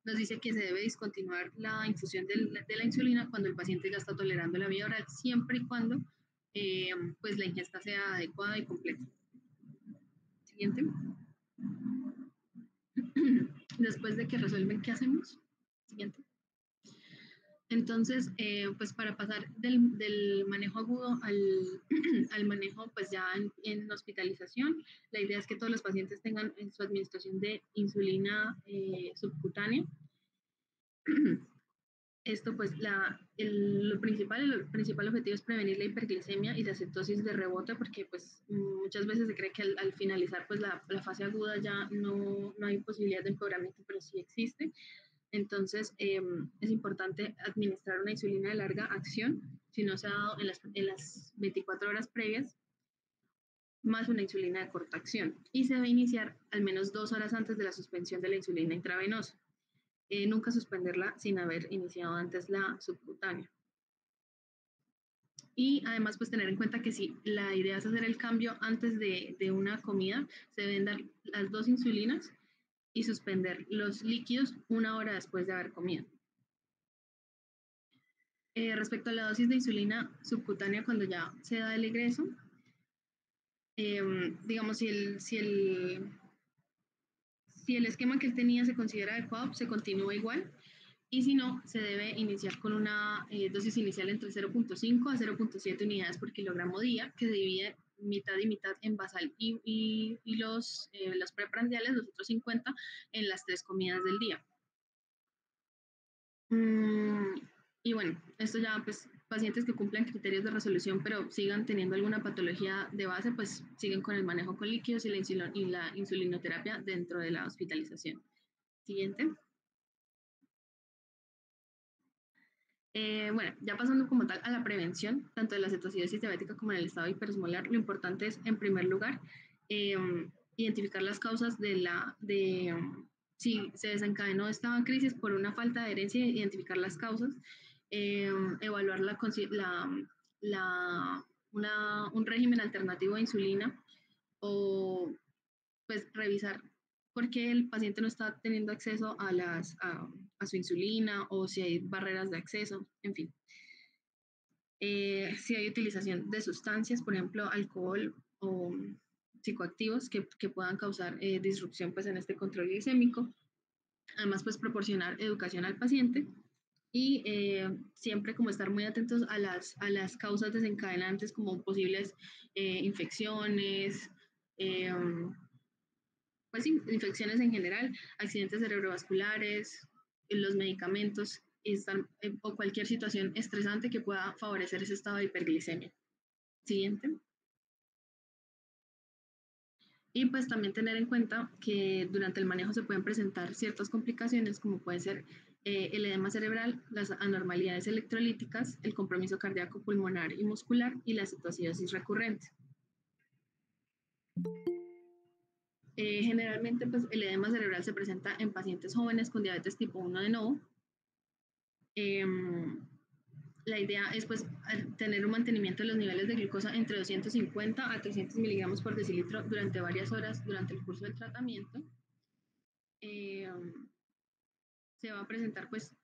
nos dice que se debe discontinuar la infusión de la insulina cuando el paciente ya está tolerando la vía oral, siempre y cuando pues la ingesta sea adecuada y completa. Siguiente. Después de que resuelven, ¿qué hacemos? Siguiente. Entonces, pues para pasar del manejo agudo al manejo pues ya en hospitalización, la idea es que todos los pacientes tengan en su administración de insulina subcutánea. Esto pues el principal objetivo es prevenir la hiperglicemia y la cetosis de rebote, porque pues muchas veces se cree que al finalizar pues la fase aguda ya no hay posibilidad de empeoramiento, pero sí existe. Entonces, es importante administrar una insulina de larga acción, si no se ha dado en las 24 horas previas, más una insulina de corta acción. Y se debe iniciar al menos 2 horas antes de la suspensión de la insulina intravenosa. Nunca suspenderla sin haber iniciado antes la subcutánea. Y además, pues tener en cuenta que si la idea es hacer el cambio antes de una comida, se deben dar las 2 insulinas y suspender los líquidos 1 hora después de haber comido. Respecto a la dosis de insulina subcutánea cuando ya se da el egreso, digamos, si el esquema que él tenía se considera adecuado, se continúa igual, y si no, se debe iniciar con una dosis inicial entre 0.5 a 0.7 unidades por kilogramo día, que se divide mitad y mitad en basal y los preprandiales, los otros 50, en las 3 comidas del día. Y bueno, esto ya, pues, pacientes que cumplan criterios de resolución, pero sigan teniendo alguna patología de base, pues siguen con el manejo con líquidos y la insulinoterapia dentro de la hospitalización. Siguiente. Bueno, ya pasando como tal a la prevención, tanto de la cetoacidosis diabética como en el estado hiperosmolar, lo importante es, en primer lugar, identificar las causas si se desencadenó esta crisis por una falta de adherencia, identificar las causas, evaluar un régimen alternativo de insulina o pues revisar por qué el paciente no está teniendo acceso a su insulina o si hay barreras de acceso, en fin. Si hay utilización de sustancias, por ejemplo, alcohol o psicoactivos que puedan causar disrupción pues, en este control glicémico. Además, pues proporcionar educación al paciente y siempre como estar muy atentos a las causas desencadenantes como posibles infecciones, pues sí, infecciones en general, accidentes cerebrovasculares, los medicamentos o cualquier situación estresante que pueda favorecer ese estado de hiperglicemia. Siguiente. Y pues también tener en cuenta que durante el manejo se pueden presentar ciertas complicaciones como puede ser el edema cerebral, las anormalidades electrolíticas, el compromiso cardíaco pulmonar y muscular y la cetoacidosis recurrente. Generalmente pues, el edema cerebral se presenta en pacientes jóvenes con diabetes tipo 1 de nuevo. La idea es pues tener un mantenimiento de los niveles de glucosa entre 250 a 300 miligramos por decilitro durante varias horas durante el curso del tratamiento. Se va a presentar pues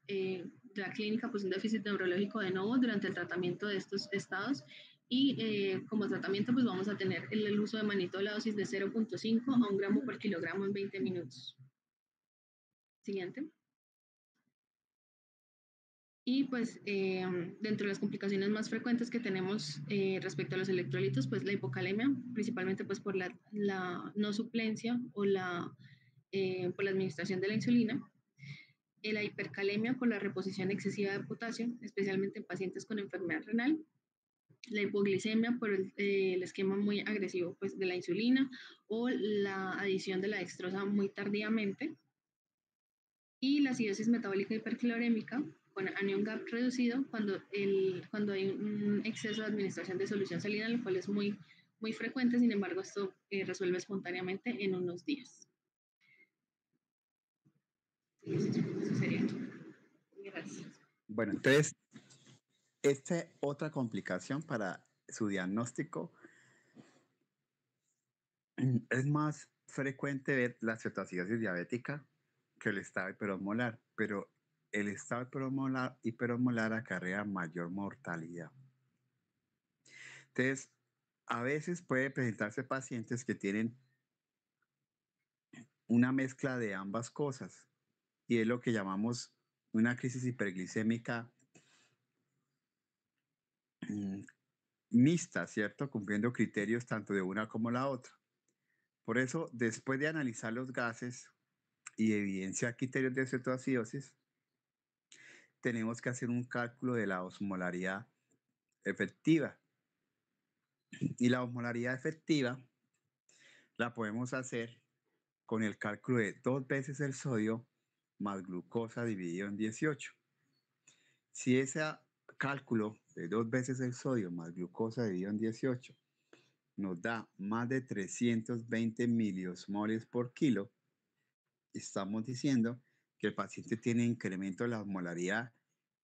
la clínica pues un déficit neurológico de nuevo durante el tratamiento de estos estados y como tratamiento pues vamos a tener el uso de manitol a dosis de 0.5 a 1 gramo por kilogramo en 20 minutos. Siguiente. Y pues dentro de las complicaciones más frecuentes que tenemos respecto a los electrolitos, pues la hipocalemia, principalmente pues por la no suplencia o por la administración de la insulina, la hipercalemia por la reposición excesiva de potasio, especialmente en pacientes con enfermedad renal, la hipoglicemia por el esquema muy agresivo pues, de la insulina o la adición de la dextrosa muy tardíamente, y la acidosis metabólica hiperclorémica con anion gap reducido cuando hay un exceso de administración de solución salina, lo cual es muy, muy frecuente, sin embargo esto resuelve espontáneamente en unos días. Eso sería. Gracias. Bueno, entonces, esta otra complicación para su diagnóstico es más frecuente ver la cetoacidosis diabética que el estado hiperosmolar, pero el estado hiperosmolar acarrea mayor mortalidad. Entonces, a veces puede presentarse pacientes que tienen una mezcla de ambas cosas y es lo que llamamos una crisis hiperglicémica mixta, ¿cierto? Cumpliendo criterios tanto de una como la otra. Por eso, después de analizar los gases y evidenciar criterios de cetoacidosis, tenemos que hacer un cálculo de la osmolaridad efectiva. Y la osmolaridad efectiva la podemos hacer con el cálculo de 2 veces el sodio más glucosa dividido en 18. Si ese cálculo de 2 veces el sodio más glucosa dividido en 18 nos da más de 320 miliosmoles por kilo, estamos diciendo que el paciente tiene incremento de la osmolaridad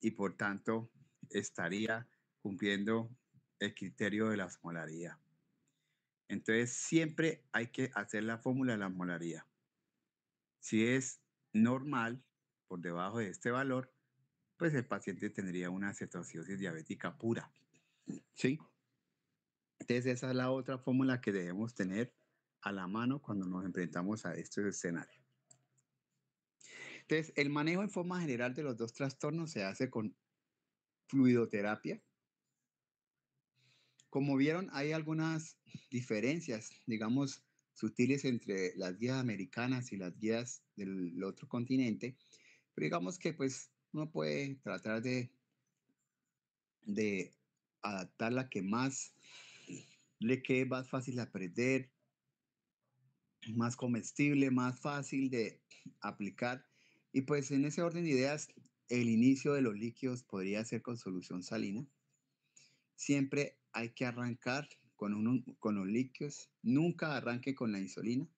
y por tanto estaría cumpliendo el criterio de la osmolaridad. Entonces siempre hay que hacer la fórmula de la osmolaridad. Si es normal, por debajo de este valor, pues el paciente tendría una cetoacidosis diabética pura. ¿Sí? Entonces esa es la otra fórmula que debemos tener a la mano cuando nos enfrentamos a estos escenarios. Entonces, el manejo en forma general de los dos trastornos se hace con fluidoterapia. Como vieron, hay algunas diferencias, digamos, sutiles entre las guías americanas y las guías del otro continente, pero digamos que pues uno puede tratar de adaptar la que más le quede más fácil de aprender, más comestible, más fácil de aplicar. Y pues en ese orden de ideas, el inicio de los líquidos podría ser con solución salina. Siempre hay que arrancar con los líquidos. Nunca arranque con la insulina.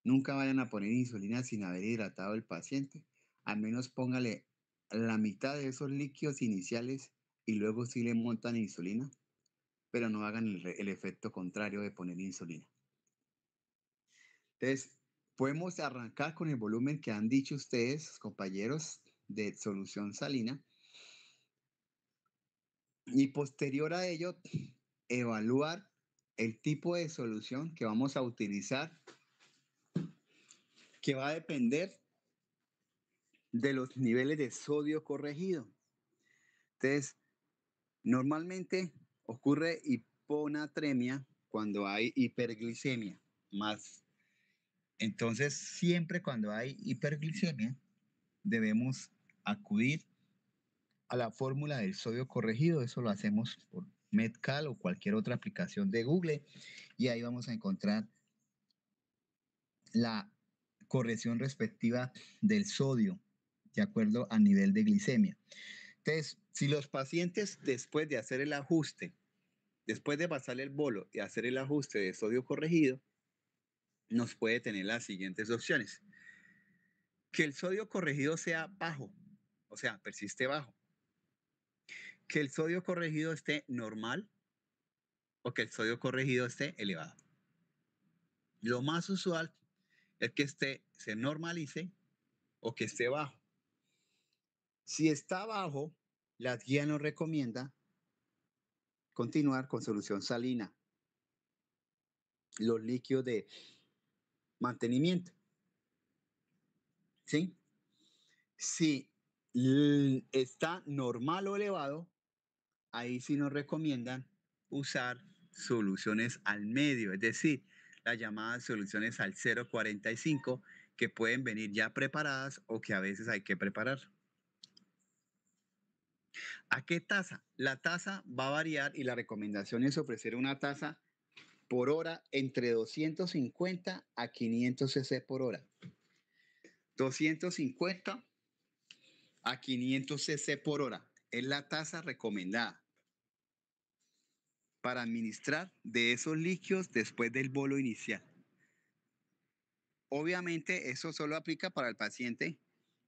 Nunca vayan a poner insulina sin haber hidratado al paciente. Al menos póngale la mitad de esos líquidos iniciales y luego sí le montan insulina, pero no hagan el efecto contrario de poner insulina. Entonces, podemos arrancar con el volumen que han dicho ustedes, compañeros, de solución salina. Y posterior a ello, evaluar el tipo de solución que vamos a utilizar, que va a depender de los niveles de sodio corregido. Entonces, normalmente ocurre hiponatremia cuando hay hiperglicemia, más Entonces, siempre cuando hay hiperglicemia, debemos acudir a la fórmula del sodio corregido. Eso lo hacemos por Medcal o cualquier otra aplicación de Google y ahí vamos a encontrar la corrección respectiva del sodio de acuerdo a nivel de glicemia. Entonces, si los pacientes después de hacer el ajuste, después de pasarle el bolo y hacer el ajuste de sodio corregido, nos puede tener las siguientes opciones. Que el sodio corregido sea bajo, o sea, persiste bajo. Que el sodio corregido esté normal o que el sodio corregido esté elevado. Lo más usual es que se normalice o que esté bajo. Si está bajo, la guía nos recomienda continuar con solución salina, los líquidos de mantenimiento. ¿Sí? Si está normal o elevado, ahí sí nos recomiendan usar soluciones al medio, es decir, las llamadas soluciones al 0,45 que pueden venir ya preparadas o que a veces hay que preparar. ¿A qué tasa? La tasa va a variar y la recomendación es ofrecer una tasa por hora entre 250 a 500 cc por hora. 250 a 500 cc por hora es la tasa recomendada para administrar de esos líquidos después del bolo inicial. Obviamente eso solo aplica para el paciente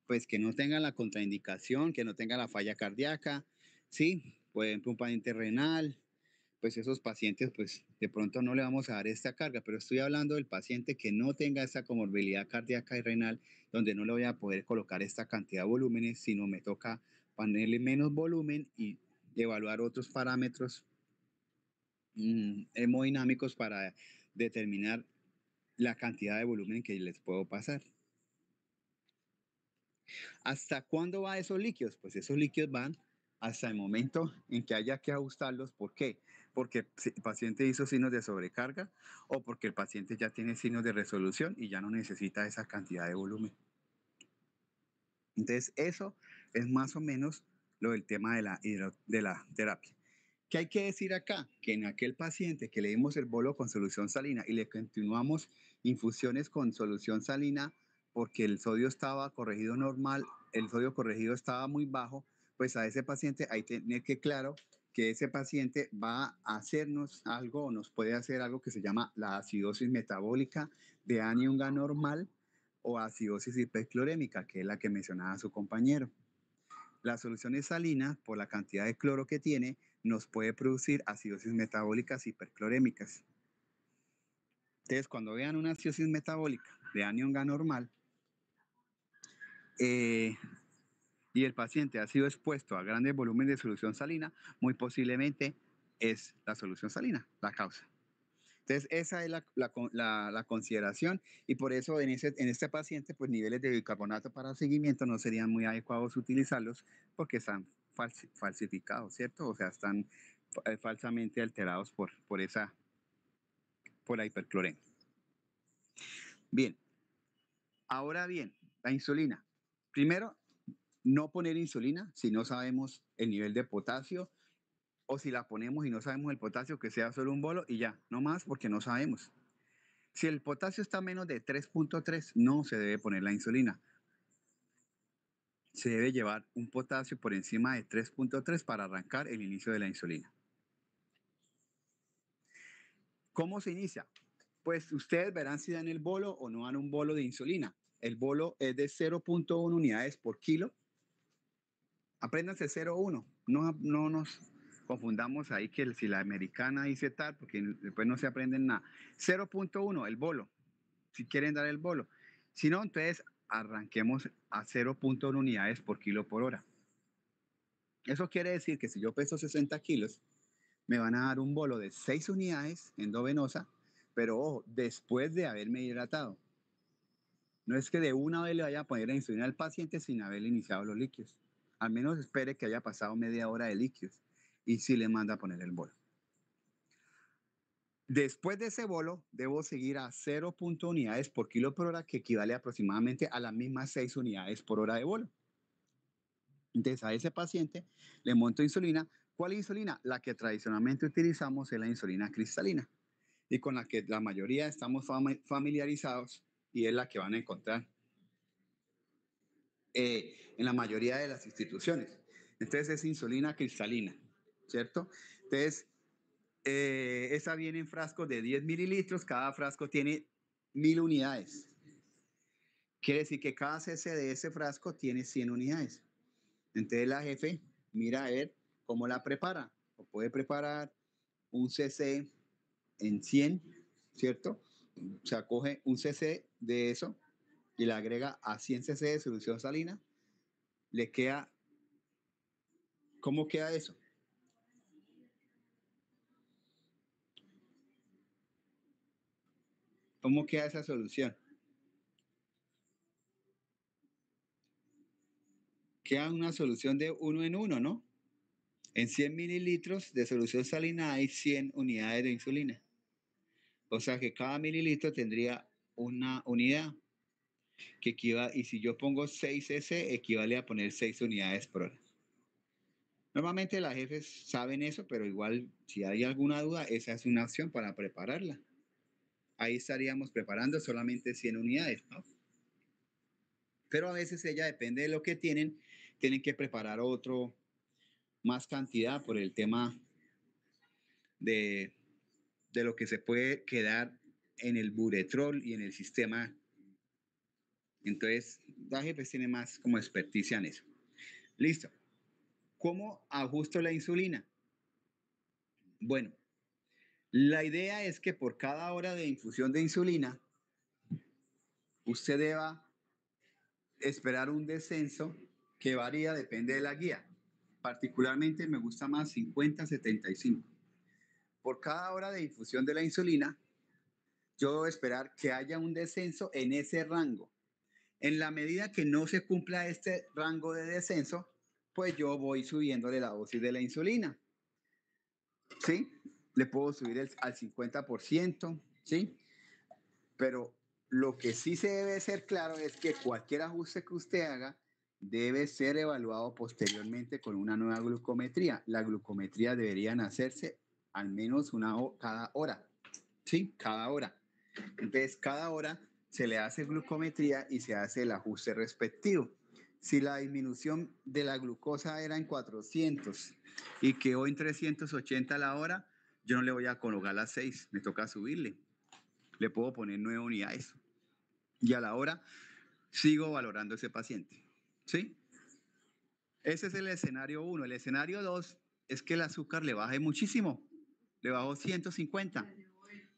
pues que no tenga la contraindicación, que no tenga la falla cardíaca, ¿sí? Por ejemplo, un paciente renal, pues esos pacientes pues de pronto no le vamos a dar esta carga, pero estoy hablando del paciente que no tenga esa comorbilidad cardíaca y renal, donde no le voy a poder colocar esta cantidad de volúmenes, sino me toca ponerle menos volumen y evaluar otros parámetros hemodinámicos para determinar la cantidad de volumen que les puedo pasar. ¿Hasta cuándo va esos líquidos? Pues esos líquidos van hasta el momento en que haya que ajustarlos. ¿Por qué? Porque el paciente hizo signos de sobrecarga o porque el paciente ya tiene signos de resolución y ya no necesita esa cantidad de volumen. Entonces, eso es más o menos lo del tema de la terapia. ¿Qué hay que decir acá? Que en aquel paciente que le dimos el bolo con solución salina y le continuamos infusiones con solución salina porque el sodio estaba corregido normal, el sodio corregido estaba muy bajo, pues a ese paciente hay que tener que claro que ese paciente va a hacernos algo o nos puede hacer algo que se llama la acidosis metabólica de anion normal o acidosis hiperclorémica, que es la que mencionaba su compañero. La solución es salina, por la cantidad de cloro que tiene, nos puede producir acidosis metabólicas hiperclorémicas. Entonces, cuando vean una acidosis metabólica de anion normal y el paciente ha sido expuesto a grandes volúmenes de solución salina, muy posiblemente es la solución salina la causa. Entonces, esa es la consideración y por eso en este paciente, pues niveles de bicarbonato para seguimiento no serían muy adecuados utilizarlos porque están falsificados, ¿cierto? O sea, están falsamente alterados por la hipercloremia. Bien, ahora bien, la insulina. Primero, no poner insulina si no sabemos el nivel de potasio o si la ponemos y no sabemos el potasio, que sea solo un bolo y ya, no más porque no sabemos. Si el potasio está menos de 3.3, no se debe poner la insulina. Se debe llevar un potasio por encima de 3.3 para arrancar el inicio de la insulina. ¿Cómo se inicia? Pues ustedes verán si dan el bolo o no dan un bolo de insulina. El bolo es de 0.1 unidades por kilo. Apréndanse 0.1. No nos confundamos ahí que si la americana dice tal, porque después no se aprenden nada. 0.1, el bolo, si quieren dar el bolo. Si no, entonces arranquemos a 0.1 unidades por kilo por hora. Eso quiere decir que si yo peso 60 kilos, me van a dar un bolo de 6 unidades endovenosa, pero ojo, después de haberme hidratado. No es que de una vez le vaya a poner la insulina al paciente sin haberle iniciado los líquidos. Al menos espere que haya pasado media hora de líquidos y sí le manda a poner el bolo. Después de ese bolo, debo seguir a 0.1 unidades por kilo por hora, que equivale aproximadamente a las mismas 6 unidades por hora de bolo. Entonces, a ese paciente le monto insulina. ¿Cuál insulina? La que tradicionalmente utilizamos es la insulina cristalina y con la que la mayoría estamos familiarizados y es la que van a encontrar en la mayoría de las instituciones. Entonces, es insulina cristalina, ¿cierto? Entonces, esa viene en frascos de 10 mililitros, cada frasco tiene 1000 unidades. Quiere decir que cada cc de ese frasco tiene 100 unidades. Entonces la jefe mira a ver cómo la prepara. O puede preparar un cc en 100, ¿cierto? O sea, coge un cc de eso y le agrega a 100 cc de solución salina. Le queda, ¿cómo queda eso? ¿Cómo queda esa solución? Queda una solución de 1 en 1, ¿no? En 100 mililitros de solución salina hay 100 unidades de insulina. O sea que cada mililitro tendría una unidad que equivale, y si yo pongo 6 cc, equivale a poner 6 unidades por hora. Normalmente las jefes saben eso, pero igual si hay alguna duda, esa es una opción para prepararla. Ahí estaríamos preparando solamente 100 unidades, ¿no? Pero a veces ella, depende de lo que tienen que preparar más cantidad por el tema de lo que se puede quedar en el buretrol y en el sistema. Entonces, la jefe tiene más como experticia en eso. Listo. ¿Cómo ajusto la insulina? Bueno, la idea es que por cada hora de infusión de insulina, usted deba esperar un descenso que varía, depende de la guía. Particularmente me gusta más 50-75. Por cada hora de infusión de la insulina, yo debo esperar que haya un descenso en ese rango. En la medida que no se cumpla este rango de descenso, pues yo voy subiéndole la dosis de la insulina. ¿Sí? Le puedo subir al 50%, ¿sí? Pero lo que sí se debe ser claro es que cualquier ajuste que usted haga debe ser evaluado posteriormente con una nueva glucometría. La glucometría deberían hacerse al menos cada hora, ¿sí? Cada hora. Entonces, cada hora se le hace glucometría y se hace el ajuste respectivo. Si la disminución de la glucosa era en 400 y quedó en 380 a la hora, yo no le voy a colocar las 6, me toca subirle. Le puedo poner 9 unidades. Y a la hora sigo valorando ese paciente. ¿Sí? Ese es el escenario 1. El escenario 2 es que el azúcar le baje muchísimo. Le bajó 150.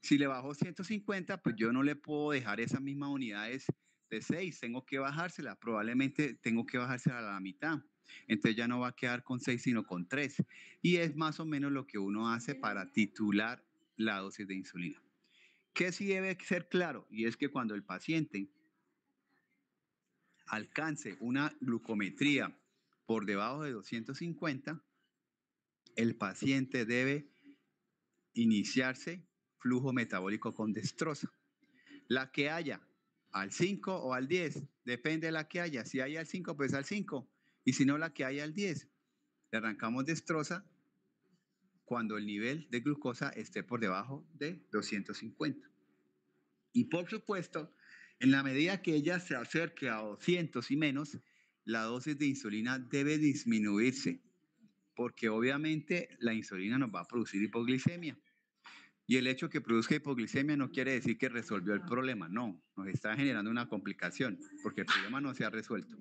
Si le bajó 150, pues yo no le puedo dejar esas mismas unidades de 6. Tengo que bajársela. Probablemente tengo que bajársela a la mitad. Entonces ya no va a quedar con 6, sino con 3. Y es más o menos lo que uno hace para titular la dosis de insulina. ¿Qué sí debe ser claro? Y es que cuando el paciente alcance una glucometría por debajo de 250, el paciente debe iniciarse flujo metabólico con dextrosa. La que haya, al 5 o al 10, depende de la que haya. Si hay al 5, pues al 5. Y si no, la que haya al 10. Le arrancamos dextrosa cuando el nivel de glucosa esté por debajo de 250. Y por supuesto, en la medida que ella se acerque a 200 y menos, la dosis de insulina debe disminuirse, porque obviamente la insulina nos va a producir hipoglicemia. Y el hecho que produzca hipoglicemia no quiere decir que resolvió el problema, no, nos está generando una complicación, porque el problema no se ha resuelto.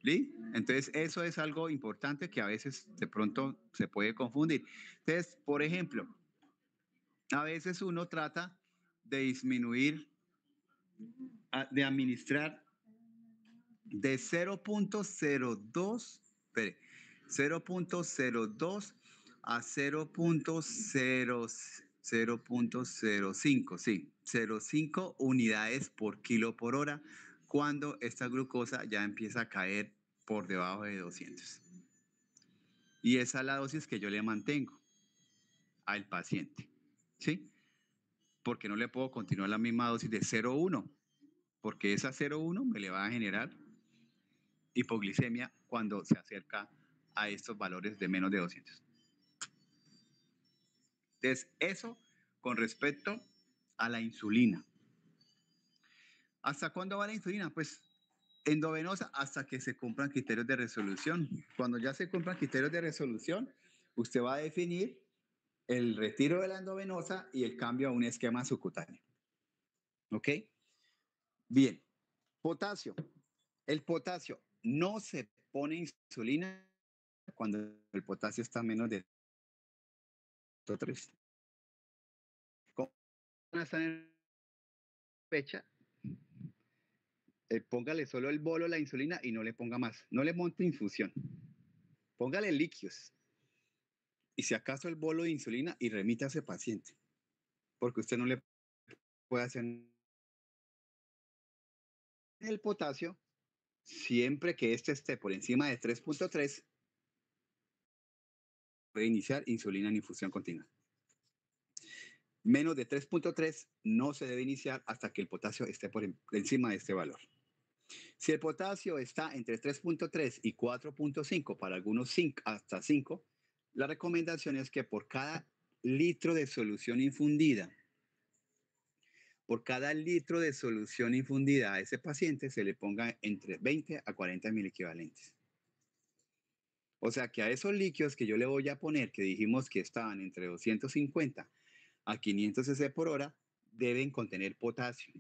¿Sí? Entonces, eso es algo importante que a veces de pronto se puede confundir. Entonces, por ejemplo, a veces uno trata de disminuir, de administrar de 0.02 a 0.05, sí, 0.5 unidades por kilo por hora cuando esta glucosa ya empieza a caer por debajo de 200. Y esa es la dosis que yo le mantengo al paciente, ¿sí? Porque no le puedo continuar la misma dosis de 0,1, porque esa 0,1 me le va a generar hipoglicemia cuando se acerca a estos valores de menos de 200. Entonces, eso con respecto a la insulina. ¿Hasta cuándo va la insulina? Pues endovenosa hasta que se cumplan criterios de resolución. Cuando ya se cumplan criterios de resolución, usted va a definir el retiro de la endovenosa y el cambio a un esquema subcutáneo. ¿Ok? Bien. Potasio. El potasio no se pone insulina cuando el potasio está menos de 3. Como está en fecha, póngale solo el bolo, la insulina y no le ponga más. No le monte infusión. Póngale líquidos. Y si acaso el bolo de insulina y remita a ese paciente. Porque usted no le puede hacer el potasio siempre que este esté por encima de 3,3 puede iniciar insulina en infusión continua. Menos de 3,3 no se debe iniciar hasta que el potasio esté por encima de este valor. Si el potasio está entre 3,3 y 4,5, para algunos 5, hasta 5, la recomendación es que por cada litro de solución infundida, a ese paciente se le ponga entre 20 a 40 miliequivalentes. O sea que a esos líquidos que yo le voy a poner, que dijimos que estaban entre 250 a 500 cc por hora, deben contener potasio.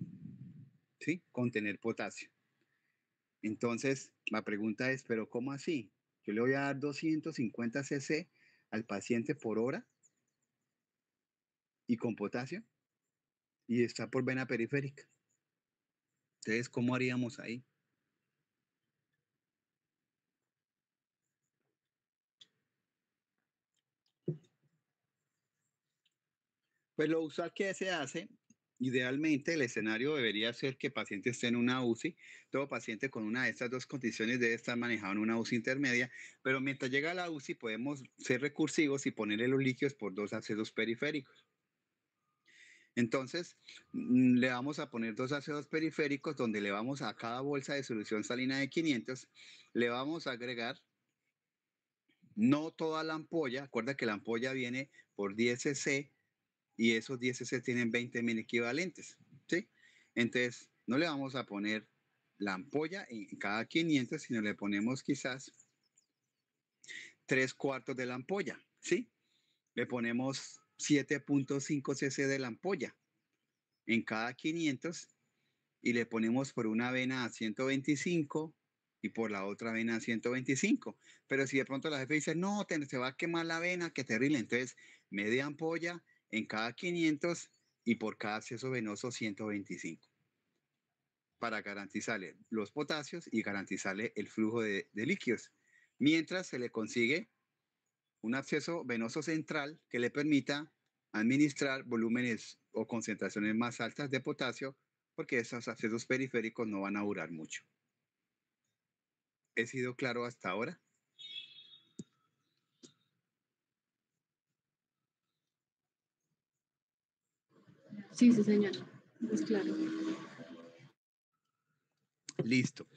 ¿Sí? Contener potasio. Entonces, la pregunta es, ¿pero cómo así? Yo le voy a dar 250 cc al paciente por hora y con potasio y está por vena periférica. Entonces, ¿cómo haríamos ahí? Pues lo usual que se hace, idealmente el escenario debería ser que el paciente esté en una UCI. Todo paciente con una de estas dos condiciones debe estar manejado en una UCI intermedia, pero mientras llega a la UCI podemos ser recursivos y ponerle los líquidos por 2 ácidos periféricos. Entonces, le vamos a poner 2 ácidos periféricos donde le vamos a cada bolsa de solución salina de 500, le vamos a agregar no toda la ampolla. Acuerda que la ampolla viene por 10 cc y esos 10 cc tienen 20,000 equivalentes, ¿sí? Entonces, no le vamos a poner la ampolla en cada 500, sino le ponemos quizás 3/4 de la ampolla, ¿sí? Le ponemos 7,5 cc de la ampolla en cada 500 y le ponemos por una vena a 125 y por la otra vena a 125. Pero si de pronto la jefe dice, no, se va a quemar la vena, qué terrible. Entonces, media ampolla en cada 500 y por cada acceso venoso 125. Para garantizarle los potasios y garantizarle el flujo de líquidos. Mientras se le consigue un acceso venoso central que le permita administrar volúmenes o concentraciones más altas de potasio, porque esos accesos periféricos no van a durar mucho. ¿He sido claro hasta ahora? Sí, sí, señor. Es claro. Listo.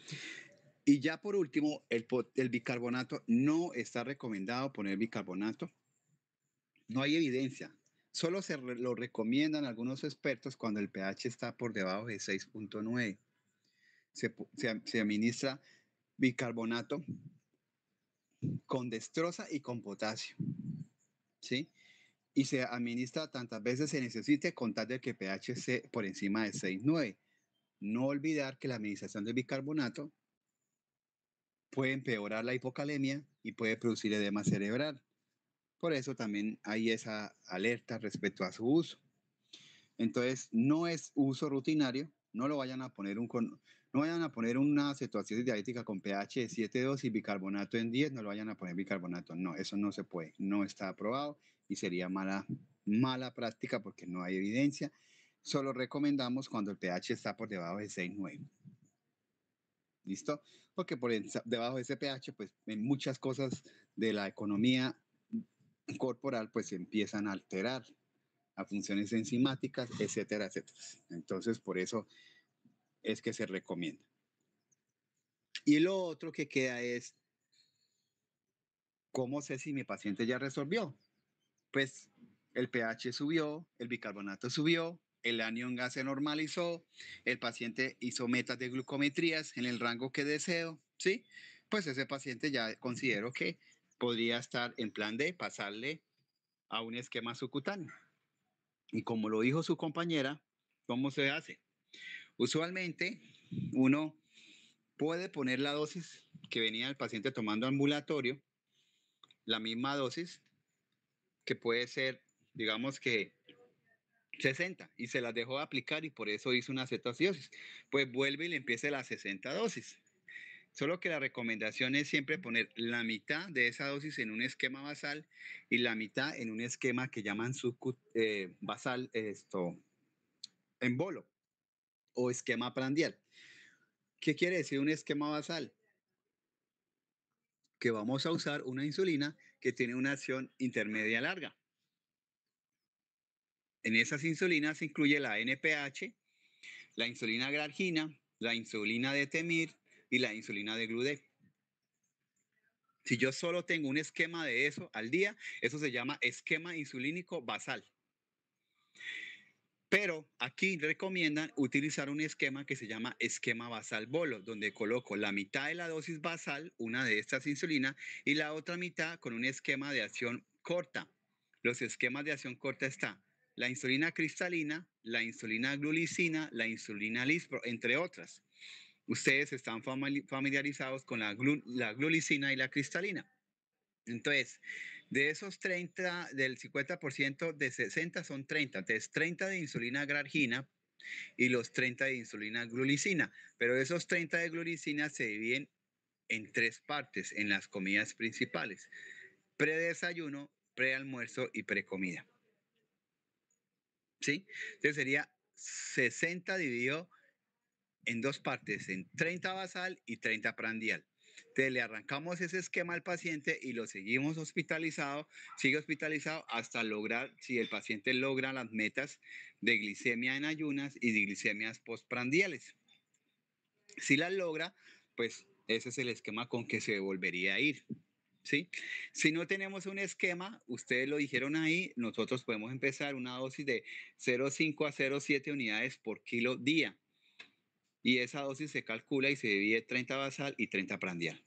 Y ya por último, el bicarbonato, no está recomendado poner bicarbonato. No hay evidencia. Solo lo recomiendan algunos expertos cuando el pH está por debajo de 6,9. Se administra bicarbonato con dextrosa y con potasio, ¿sí? Y se administra tantas veces se necesite con tal de que pH esté por encima de 6,9. No olvidar que la administración de bicarbonato puede empeorar la hipocalemia y puede producir edema cerebral. Por eso también hay esa alerta respecto a su uso. Entonces, no es uso rutinario, no vayan a poner una cetoacidosis diabética con pH de 7,2 y bicarbonato en 10, no lo vayan a poner bicarbonato. No, eso no se puede, no está aprobado y sería mala práctica porque no hay evidencia. Solo recomendamos cuando el pH está por debajo de 6,9. ¿Listo? Porque por debajo de ese pH, pues en muchas cosas de la economía corporal, pues se empiezan a alterar. a funciones enzimáticas, etcétera, etcétera. Entonces, por eso es que se recomienda. Y lo otro que queda es, ¿cómo sé si mi paciente ya resolvió? Pues el pH subió, el bicarbonato subió, el anión gas se normalizó, el paciente hizo metas de glucometrías en el rango que deseo, ¿sí? Pues ese paciente ya considero que podría estar en plan de pasarle a un esquema subcutáneo. Y como lo dijo su compañera, ¿cómo se hace? Usualmente uno puede poner la dosis que venía el paciente tomando ambulatorio, la misma dosis, que puede ser, digamos que 60, y se las dejó de aplicar y por eso hizo una cetoacidosis. Pues vuelve y le empieza las 60 dosis. Solo que la recomendación es siempre poner la mitad de esa dosis en un esquema basal y la mitad en un esquema que llaman basal en bolo o esquema prandial. ¿Qué quiere decir un esquema basal? Que vamos a usar una insulina que tiene una acción intermedia larga. En esas insulinas se incluye la NPH, la insulina glargina, la insulina de Temir y la insulina de Glude. Si yo solo tengo un esquema de eso al día, eso se llama esquema insulínico basal. Pero aquí recomiendan utilizar un esquema que se llama esquema basal bolo, donde coloco la mitad de la dosis basal, una de estas insulinas, y la otra mitad con un esquema de acción corta. Los esquemas de acción corta están la insulina cristalina, la insulina glulicina, la insulina lispro, entre otras. Ustedes están familiarizados con la glulicina y la cristalina. Entonces, de esos 30, del 50% de 60 son 30. Entonces, 30 de insulina glargina y los 30 de insulina glulicina. Pero esos 30 de glulicina se dividen en 3 partes en las comidas principales: predesayuno, prealmuerzo y precomida. ¿Sí? Entonces sería 60 dividido en 2 partes, en 30 basal y 30 prandial. Entonces le arrancamos ese esquema al paciente y lo seguimos hospitalizado, sigue hospitalizado hasta lograr, si el paciente logra las metas de glicemia en ayunas y de glicemias postprandiales. Si las logra, pues ese es el esquema con que se volvería a ir. ¿Sí? Si no tenemos un esquema, ustedes lo dijeron ahí, nosotros podemos empezar una dosis de 0,5 a 0,7 unidades por kilo día. Y esa dosis se calcula y se divide 30 basal y 30 prandial.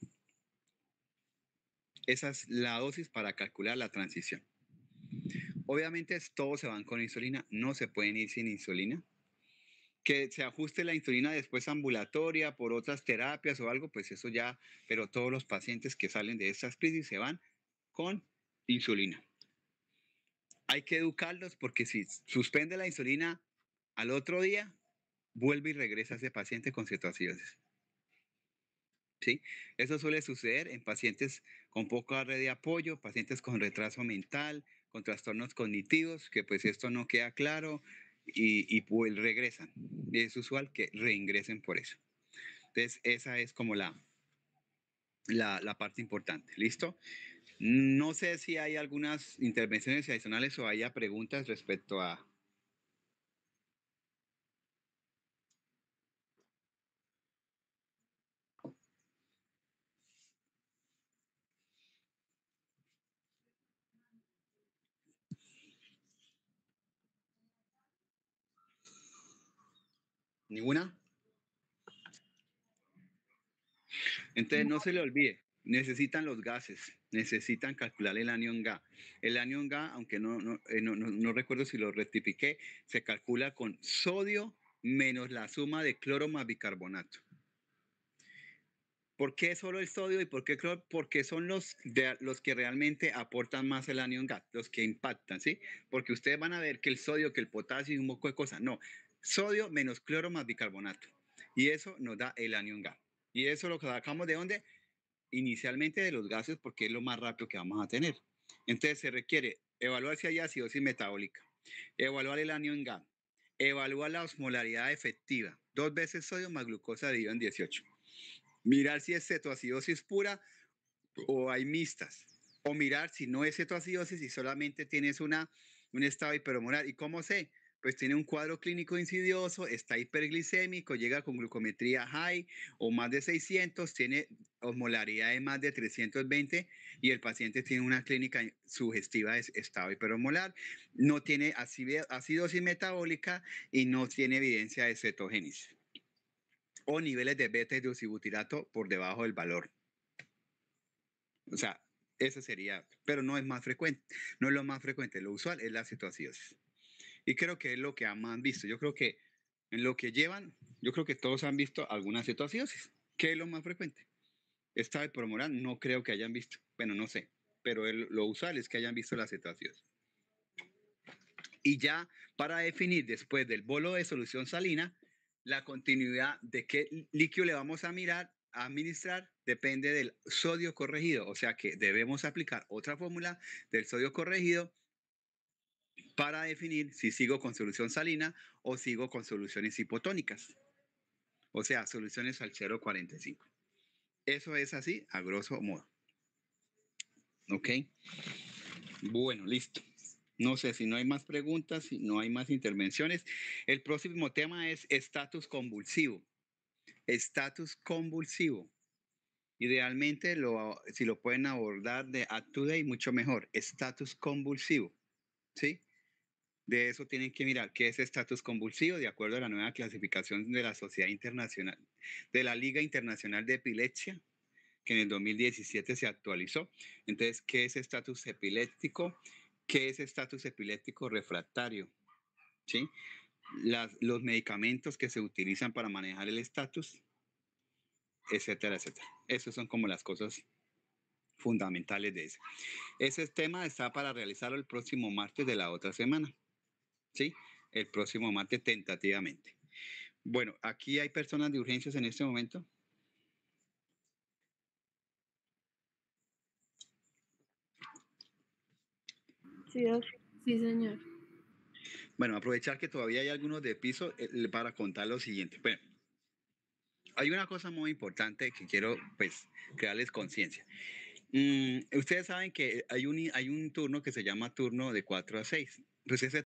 Esa es la dosis para calcular la transición. Obviamente todos se van con insulina, no se pueden ir sin insulina. Que se ajuste la insulina después ambulatoria por otras terapias o algo, pues eso ya, pero todos los pacientes que salen de estas crisis se van con insulina. Hay que educarlos porque si suspende la insulina al otro día, vuelve y regresa ese paciente con cetoacidosis. ¿Sí? Eso suele suceder en pacientes con poca red de apoyo, pacientes con retraso mental, con trastornos cognitivos, que pues esto no queda claro y pues regresan. Es usual que reingresen por eso. Entonces, esa es como la parte importante. ¿Listo? No sé si hay algunas intervenciones adicionales o haya preguntas respecto a... ¿Ninguna? Entonces, no se le olvide, necesitan los gases, necesitan calcular el anión Ga. El anión Ga, aunque no recuerdo si lo rectifiqué, se calcula con sodio menos la suma de cloro más bicarbonato. ¿Por qué solo el sodio y por qué cloro? Porque son los que realmente aportan más el anión Ga, los que impactan, ¿sí? Porque ustedes van a ver que el sodio, que el potasio y un poco de cosas. No, sodio menos cloro más bicarbonato. Y eso nos da el anión Ga. Y eso lo sacamos de dónde? Inicialmente de los gases, porque es lo más rápido que vamos a tener. Entonces se requiere evaluar si hay acidosis metabólica, evaluar el anión Ga, evaluar la osmolaridad efectiva, 2 veces sodio más glucosa dividido en 18. Mirar si es cetoacidosis pura o hay mixtas. O mirar si no es cetoacidosis y solamente tienes una un estado hiperosmolar. ¿Y cómo sé? Pues tiene un cuadro clínico insidioso, está hiperglicémico, llega con glucometría high o más de 600, tiene osmolaridad de más de 320 y el paciente tiene una clínica sugestiva de estado hiperosmolar, no tiene acidosis metabólica y no tiene evidencia de cetogénesis o niveles de beta-hidroxibutirato por debajo del valor. O sea, eso sería, pero no es más frecuente, no es lo más frecuente, lo usual es la cetoacidosis. Y creo que es lo que han visto. Yo creo que en lo que llevan, yo creo que todos han visto alguna cetoacidosis. ¿Qué es lo más frecuente? Estado hiperosmolar no creo que hayan visto. Bueno, no sé, pero lo usual es que hayan visto la cetoacidosis. Y ya para definir después del bolo de solución salina, la continuidad de qué líquido le vamos a administrar depende del sodio corregido. O sea que debemos aplicar otra fórmula del sodio corregido para definir si sigo con solución salina o sigo con soluciones hipotónicas. O sea, soluciones al 0,45. Eso es así, a grosso modo. ¿Ok? Bueno, listo. No sé si no hay más preguntas, si no hay más intervenciones. El próximo tema es estatus convulsivo. Estatus convulsivo. Idealmente, si lo pueden abordar de up to date, mucho mejor. Estatus convulsivo. ¿Sí? De eso tienen que mirar qué es estatus convulsivo de acuerdo a la nueva clasificación de la Sociedad Internacional, de la Liga Internacional de Epilepsia, que en el 2017 se actualizó. Entonces, ¿qué es estatus epiléptico? ¿Qué es estatus epiléptico refractario? ¿Sí? Los medicamentos que se utilizan para manejar el estatus, etcétera, etcétera. Esas son como las cosas fundamentales de eso. Ese tema está para realizarlo el próximo martes de la otra semana. ¿Sí? El próximo martes tentativamente. Bueno, aquí hay personas de urgencias en este momento. Sí, Sí, señor. Bueno, aprovechar que todavía hay algunos de piso para contar lo siguiente. Bueno, hay una cosa muy importante que quiero pues crearles conciencia. Ustedes saben que hay un turno que se llama turno de 4 a 6. Pues ese